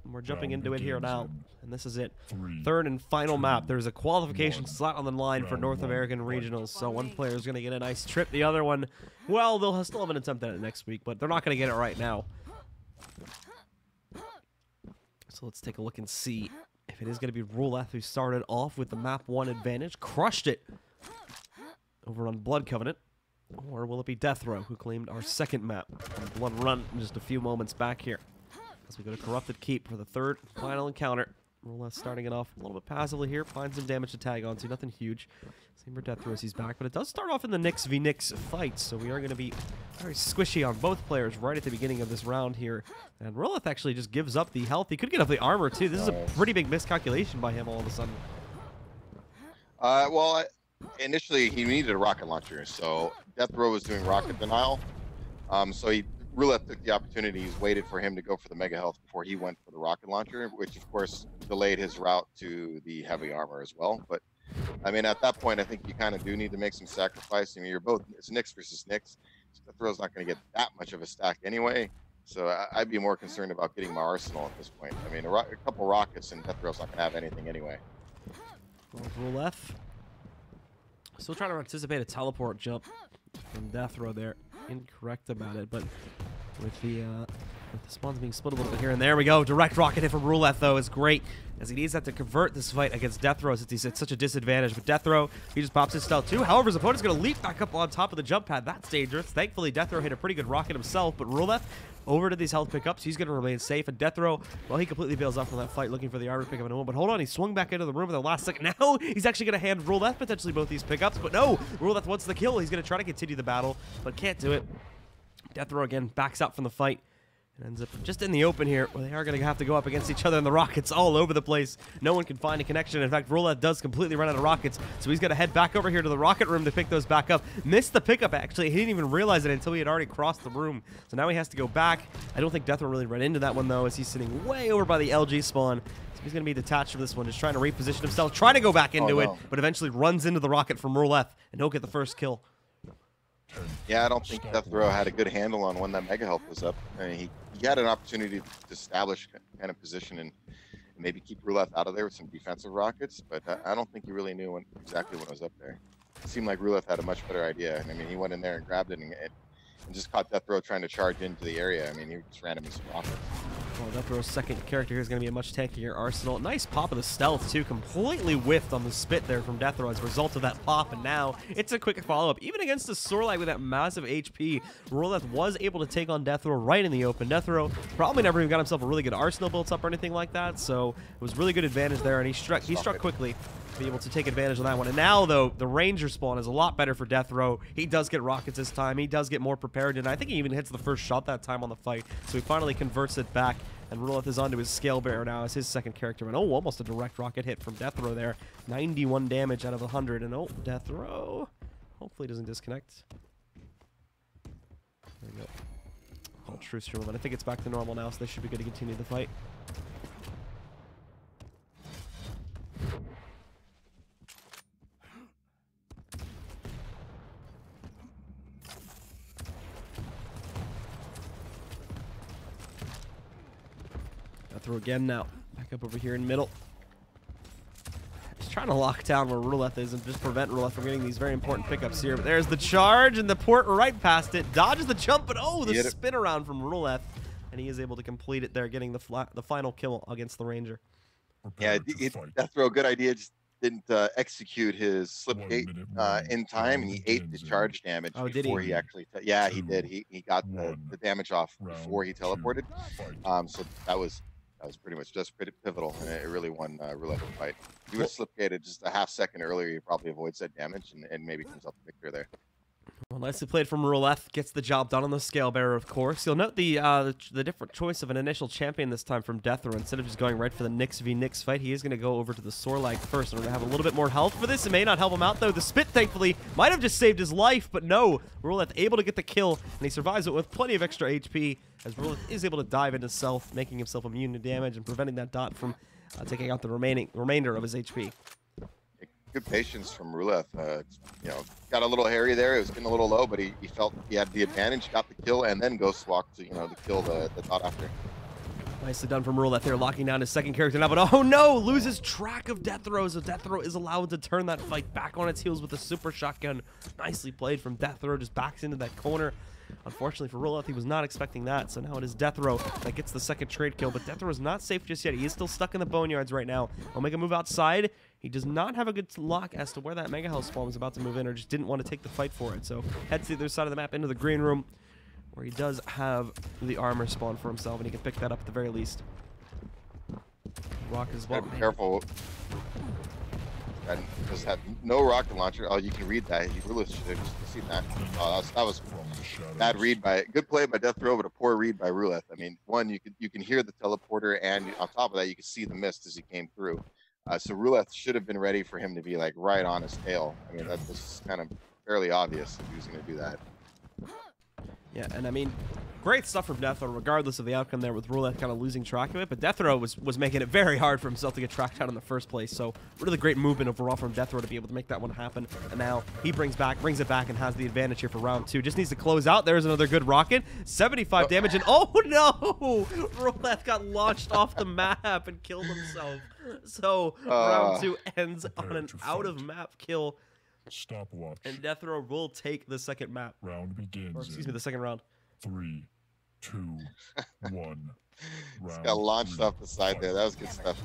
Speaker 1: we're jumping into it here now, and this is it. Third and final map. There's a qualification slot on the line for North American Regionals, so one player is going to get a nice trip. The other one, well, they'll still have an attempt at it next week, but they're not going to get it right now. So let's take a look and see if it is going to be Ruleth who started off with the map 1 advantage, crushed it over on Blood Covenant, or will it be deathr0w who claimed our second map on Blood Run just a few moments back here. As we go to Corrupted Keep for the third final encounter. Ruleth starting it off a little bit passively here, finds some damage to tag onto, nothing huge. Same for deathr0w as he's back, but it does start off in the Nyx v Nyx fight, so we are going to be very squishy on both players right at the beginning of this round here. And Ruleth actually just gives up the health. He could get up the armor too. This is a pretty big miscalculation by him all of a sudden.
Speaker 2: Well, initially he needed a rocket launcher, so deathr0w was doing rocket denial. So Ruleth took the opportunity. He's waited for him to go for the mega health before he went for the rocket launcher, which of course delayed his route to the heavy armor as well. But I mean, at that point, I think you kind of do need to make some sacrifice. I mean, you're both, it's Nyx versus Nyx. deathr0w's not going to get that much of a stack anyway. So I'd be more concerned about getting my arsenal at this point. I mean, a couple rockets and deathr0w's not going to have anything anyway.
Speaker 1: Well, Ruleth still trying to anticipate a teleport jump from deathr0w there. Incorrect about it, but with the spawns being split a little bit here and there we go. Direct rocket hit from Ruleth though is great, as he needs that to convert this fight against deathr0w since he's at such a disadvantage. But deathr0w, he just pops his stealth too. However, his opponent's going to leap back up on top of the jump pad. That's dangerous. Thankfully, deathr0w hit a pretty good rocket himself, but Ruleth over to these health pickups. He's going to remain safe, and deathr0w, well, he completely bails out from that fight looking for the armor pickup in a moment. But hold on, he swung back into the room in the last second. Now he's actually going to hand Ruleth potentially both these pickups, but no, Ruleth wants the kill. He's going to try to continue the battle, but can't do it. deathr0w again backs out from the fight and ends up just in the open here, where they are going to have to go up against each other, and the rockets all over the place. No one can find a connection. In fact, Ruleth does completely run out of rockets, so he's got to head back over here to the rocket room to pick those back up. Missed the pickup, actually. He didn't even realize it until he had already crossed the room. So now he has to go back. I don't think deathr0w really ran into that one, though, as he's sitting way over by the LG spawn. So he's going to be detached from this one, just trying to reposition himself, trying to go back into it, but eventually runs into the rocket from Ruleth, and he'll get the first kill.
Speaker 2: Yeah, I don't think deathr0w had a good handle on when that mega health was up. I mean, he had an opportunity to establish kind of position and maybe keep Ruleth out of there with some defensive rockets, but I don't think he really knew exactly when it was up there. It seemed like Ruleth had a much better idea. And I mean, he went in there and grabbed it and just caught deathr0w trying to charge into the area. I mean, he just ran him with some rockets.
Speaker 1: Well, deathr0w's second character here is going to be a much tankier arsenal. Nice pop of the stealth, too. Completely whiffed on the spit there from deathr0w as a result of that pop, and now it's a quick follow-up. Even against the Sorlag with that massive HP, Ruleth was able to take on deathr0w right in the open. deathr0w probably never even got himself a really good arsenal built up or anything like that, so it was really good advantage there, and he struck quickly to be able to take advantage of that one. And now, though, the Ranger spawn is a lot better for deathr0w. He does get rockets this time. He does get more prepared, and I think he even hits the first shot that time on the fight, so he finally converts it back. And Ruleth is onto his scale bearer now as his second character. And oh, almost a direct rocket hit from deathr0w there. 91 damage out of 100. And oh, deathr0w hopefully doesn't disconnect. There we go. Oh, true stream, but I think it's back to normal now, so they should be good to continue the fight. deathr0w again now. Back up over here in middle. He's trying to lock down where Ruleth is and just prevent Ruleth from getting these very important pickups here. But there's the charge and the port right past it. Dodges the jump, but oh, the spin around from Ruleth. And he is able to complete it there, getting the final kill against the Ranger.
Speaker 2: Yeah, deathr0w, good idea. Just didn't execute his slip gate in time, and he ate the charge damage before he actually. Yeah, he did. He got the damage off before he teleported. So that was pretty much just pretty pivotal, and it really won Ruleth the fight. If you would have slip gated just a half second earlier, he probably avoids that damage and maybe comes up the victor there.
Speaker 1: Well, nicely played from Ruleth. Gets the job done on the scale bearer, of course. You'll note the different choice of an initial champion this time from deathr0w. Instead of just going right for the Nyx v Nyx fight, he is going to go over to the Sorlag first. And we're going to have a little bit more health for this. It may not help him out, though. The spit, thankfully, might have just saved his life, but no. Ruleth able to get the kill, and he survives it with plenty of extra HP, as Ruleth is able to dive into self, making himself immune to damage and preventing that dot from taking out the remainder of his HP.
Speaker 2: Good patience from Ruleth. You know, got a little hairy there. It was getting a little low, but he felt he had the advantage, got the kill, and then ghost walked to to kill the dot after.
Speaker 1: Nicely done from Ruleth there, locking down his second character now, but oh no, loses track of deathr0w, so deathr0w is allowed to turn that fight back on its heels with a super shotgun. Nicely played from deathr0w, just backs into that corner. Unfortunately for Ruleth, he was not expecting that, so now it is deathr0w that gets the second trade kill, but deathr0w is not safe just yet. He is still stuck in the boneyards right now. He'll make a move outside. He does not have a good lock as to where that Mega Health spawn was about to move in, or just didn't want to take the fight for it, so heads to the other side of the map into the green room, where he does have the armor spawn for himself, and he can pick that up at the very least. Rock as well.
Speaker 2: Careful. And just had no rocket launcher. Oh, you can read that. You really should have just seen that. Oh, that was bad read by good play by deathr0w, but a poor read by Ruleth. I mean, one, you can hear the teleporter, and on top of that, you can see the mist as he came through. So Ruleth should have been ready for him to be like right on his tail. I mean, that was kind of fairly obvious if he was going to do that.
Speaker 1: Yeah, and I mean, great stuff from deathr0w, regardless of the outcome there with Ruleth kind of losing track of it. But deathr0w was making it very hard for himself to get tracked down in the first place. So really great movement overall from deathr0w to be able to make that one happen. And now he brings it back and has the advantage here for round 2. Just needs to close out. There's another good rocket. 75 damage, and oh no! Ruleth got launched off the map and killed himself. So round 2 ends on an out-of-map kill.
Speaker 3: Stopwatch.
Speaker 1: And deathr0w will take the second map.
Speaker 3: Round begins.
Speaker 1: Or excuse me, the second round.
Speaker 3: 3, 2, 1.
Speaker 2: Just got launched off the side there. That was good stuff.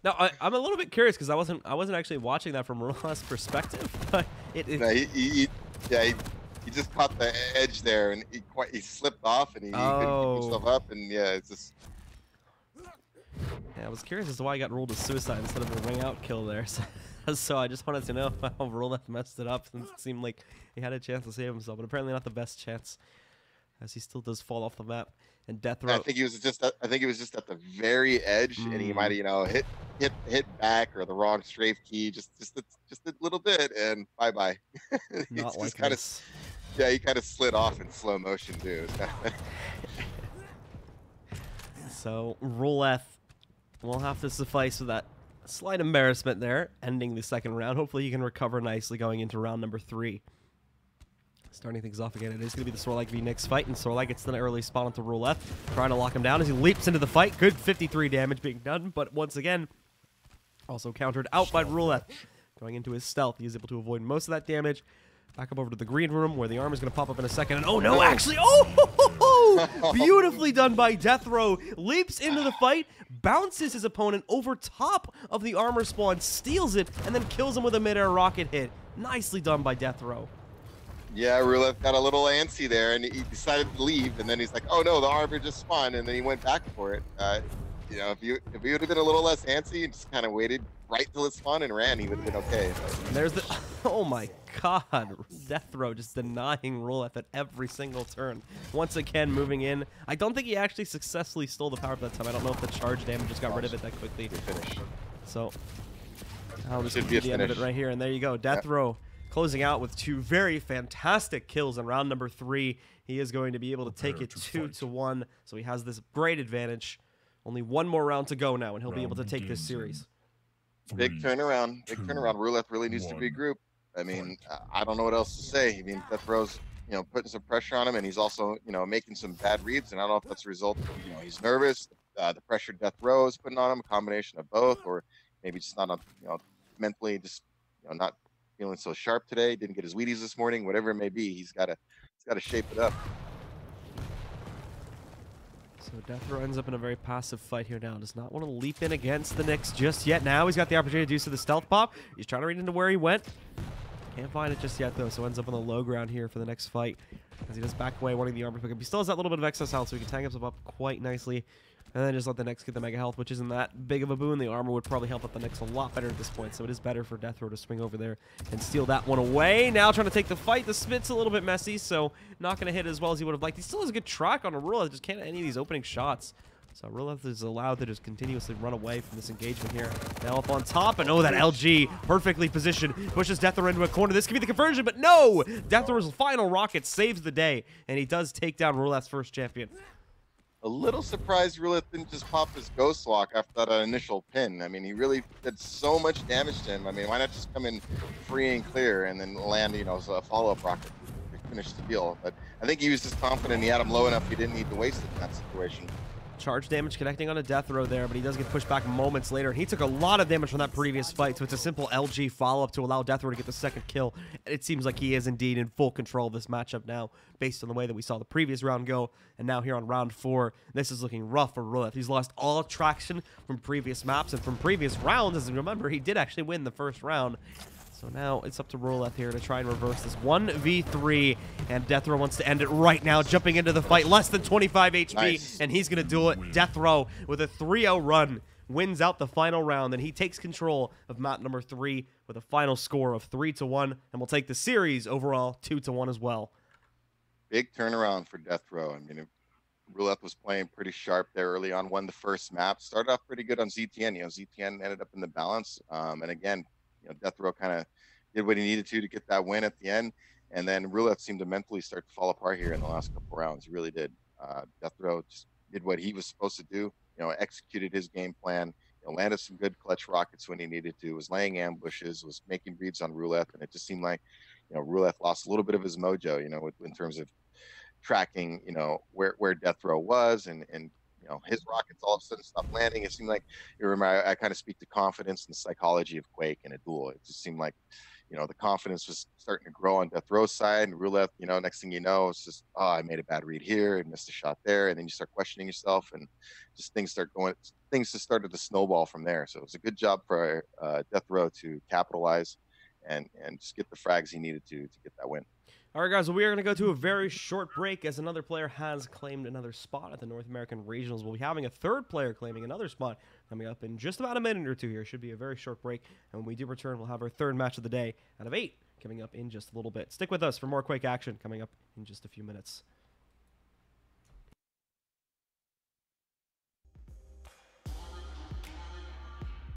Speaker 1: Now I'm a little bit curious because I wasn't actually watching that from Ruleth's perspective. But
Speaker 2: he just caught the edge there, and he slipped off, and he couldn't pick himself up, and yeah, it's just.
Speaker 1: Yeah, I was curious as to why he got ruled as suicide instead of a ring out kill there. So I just wanted to know how Ruleth messed it up, since it seemed like he had a chance to save himself, but apparently not the best chance, as he still does fall off the map. And deathr0w.
Speaker 2: I think he was just at the very edge, and he might have hit back or the wrong strafe key just a little bit, and bye bye.
Speaker 1: Not like
Speaker 2: kind of. Yeah, he kind of slid off in slow motion too.
Speaker 1: So Ruleth will have to suffice with that slight embarrassment there, ending the second round. Hopefully he can recover nicely going into round number 3. Starting things off again, it is going to be the Sorlag v Nyx fight, and Sorlag gets the early spawn onto Ruleth, trying to lock him down as he leaps into the fight. Good 53 damage being done, but once again, also countered out by Ruleth. Going into his stealth, he is able to avoid most of that damage. Back up over to the green room, where the arm is going to pop up in a second, and oh no, actually, no! Beautifully done by deathr0w. Leaps into the fight, bounces his opponent over top of the armor spawn, steals it, and then kills him with a mid-air rocket hit. Nicely done by deathr0w.
Speaker 2: Yeah, Ruleth got a little antsy there, and he decided to leave, and then he's like, "Oh no, the armor just spawned," and then he went back for it. You know, if he would have been a little less antsy and just kind of waited right till it spawned and ran, he would have been okay.
Speaker 1: And there's the, oh my god, deathr0w just denying Ruleth at every single turn. Once again, moving in. I don't think he actually successfully stole the power up that time. I don't know if the charge damage just got rid of it that quickly.
Speaker 2: Good finish.
Speaker 1: So, oh, this
Speaker 2: Should
Speaker 1: could
Speaker 2: be
Speaker 1: be
Speaker 2: a
Speaker 1: the end of it
Speaker 2: finish.
Speaker 1: right here. And there you go, deathr0w closing out with 2 very fantastic kills in round number 3. He is going to be able to take it 2-1, so he has this great advantage. Only one more round to go now, and he'll be able to take this series.
Speaker 2: Big turnaround. Big turnaround. Ruleth really needs to regroup. I mean, I don't know what else to say. I mean, deathr0w's, you know, putting some pressure on him, and he's also, you know, making some bad reads. And I don't know if that's a result of, you know, he's nervous. The pressure deathr0w is putting on him, a combination of both, or maybe just not, you know, mentally just, you know, not feeling so sharp today. Didn't get his Wheaties this morning. Whatever it may be, he's got to shape it up.
Speaker 1: So deathr0w ends up in a very passive fight here now. Does not want to leap in against the Nyx just yet. Now he's got the opportunity to do so the stealth pop. He's trying to read into where he went. Can't find it just yet, though, so ends up on the low ground here for the next fight as he does back away, wanting the armor pickup. He still has that little bit of excess health, so he can tank himself up quite nicely. And then just let the Nyx get the mega health, which isn't that big of a boon. The armor would probably help out the Nyx a lot better at this point, so it is better for deathr0w to swing over there and steal that one away. Now trying to take the fight. The Smith's a little bit messy, so not going to hit as well as he would have liked. He still has a good track on a Ruleth, just can't hit any of these opening shots. So Ruleth is allowed to just continuously run away from this engagement here. Now up on top, and oh, that LG perfectly positioned pushes deathr0w into a corner. This could be the conversion, but no! deathr0w's final rocket saves the day, and he does take down Ruleth's first champion.
Speaker 2: A little surprised Ruleth didn't just pop his ghost walk after that initial pin. I mean, he really did so much damage to him. I mean, why not just come in free and clear and then land, you know, a follow-up rocket to finish the deal? But I think he was just confident he had him low enough he didn't need to waste it in that situation.
Speaker 1: Charge damage connecting on a deathr0w there, but he does get pushed back moments later. And he took a lot of damage from that previous fight, so it's a simple LG follow-up to allow deathr0w to get the second kill. And it seems like he is indeed in full control of this matchup now, based on the way that we saw the previous round go. And now here on round 4, this is looking rough for Ruleth. He's lost all traction from previous maps and from previous rounds. As you remember, he did actually win the first round. So now it's up to Ruleth here to try and reverse this 1v3, and deathr0w wants to end it right now, jumping into the fight, less than 25 HP,
Speaker 2: Nice.
Speaker 1: and he's going to do it. deathr0w with a 3-0 run wins out the final round, and he takes control of map number 3 with a final score of 3-1, and will take the series overall 2-1 as well.
Speaker 2: Big turnaround for deathr0w. I mean, Ruleth was playing pretty sharp there early on, won the first map, started off pretty good on ZTN. You know, ZTN ended up in the balance, and again, you know, deathr0w kind of did what he needed to get that win at the end, and then Ruleth seemed to mentally start to fall apart here in the last couple rounds. He really did. deathr0w just did what he was supposed to do. You know, executed his game plan. You know, landed some good clutch rockets when he needed to. Was laying ambushes. Was making reads on Ruleth, and it just seemed like, you know, Ruleth lost a little bit of his mojo. You know, in terms of tracking, you know, where deathr0w was, and you know, his rockets all of a sudden stopped landing. It seemed like, you remember, I kind of speak to confidence and the psychology of Quake in a duel. It just seemed like, you know, the confidence was starting to grow on deathr0w's side, and Ruleth, you know, next thing you know, it's just, oh, I made a bad read here and missed a shot there, and then you start questioning yourself, and just things just started to snowball from there. So it was a good job for deathr0w to capitalize and just get the frags he needed to get that win.
Speaker 1: All right, guys, well, we are going to go to a very short break as another player has claimed another spot at the North American Regionals. We'll be having a third player claiming another spot coming up in just about a minute or two here. Should be a very short break. And when we do return, we'll have our third match of the day out of 8 coming up in just a little bit. Stick with us for more Quake action coming up in just a few minutes.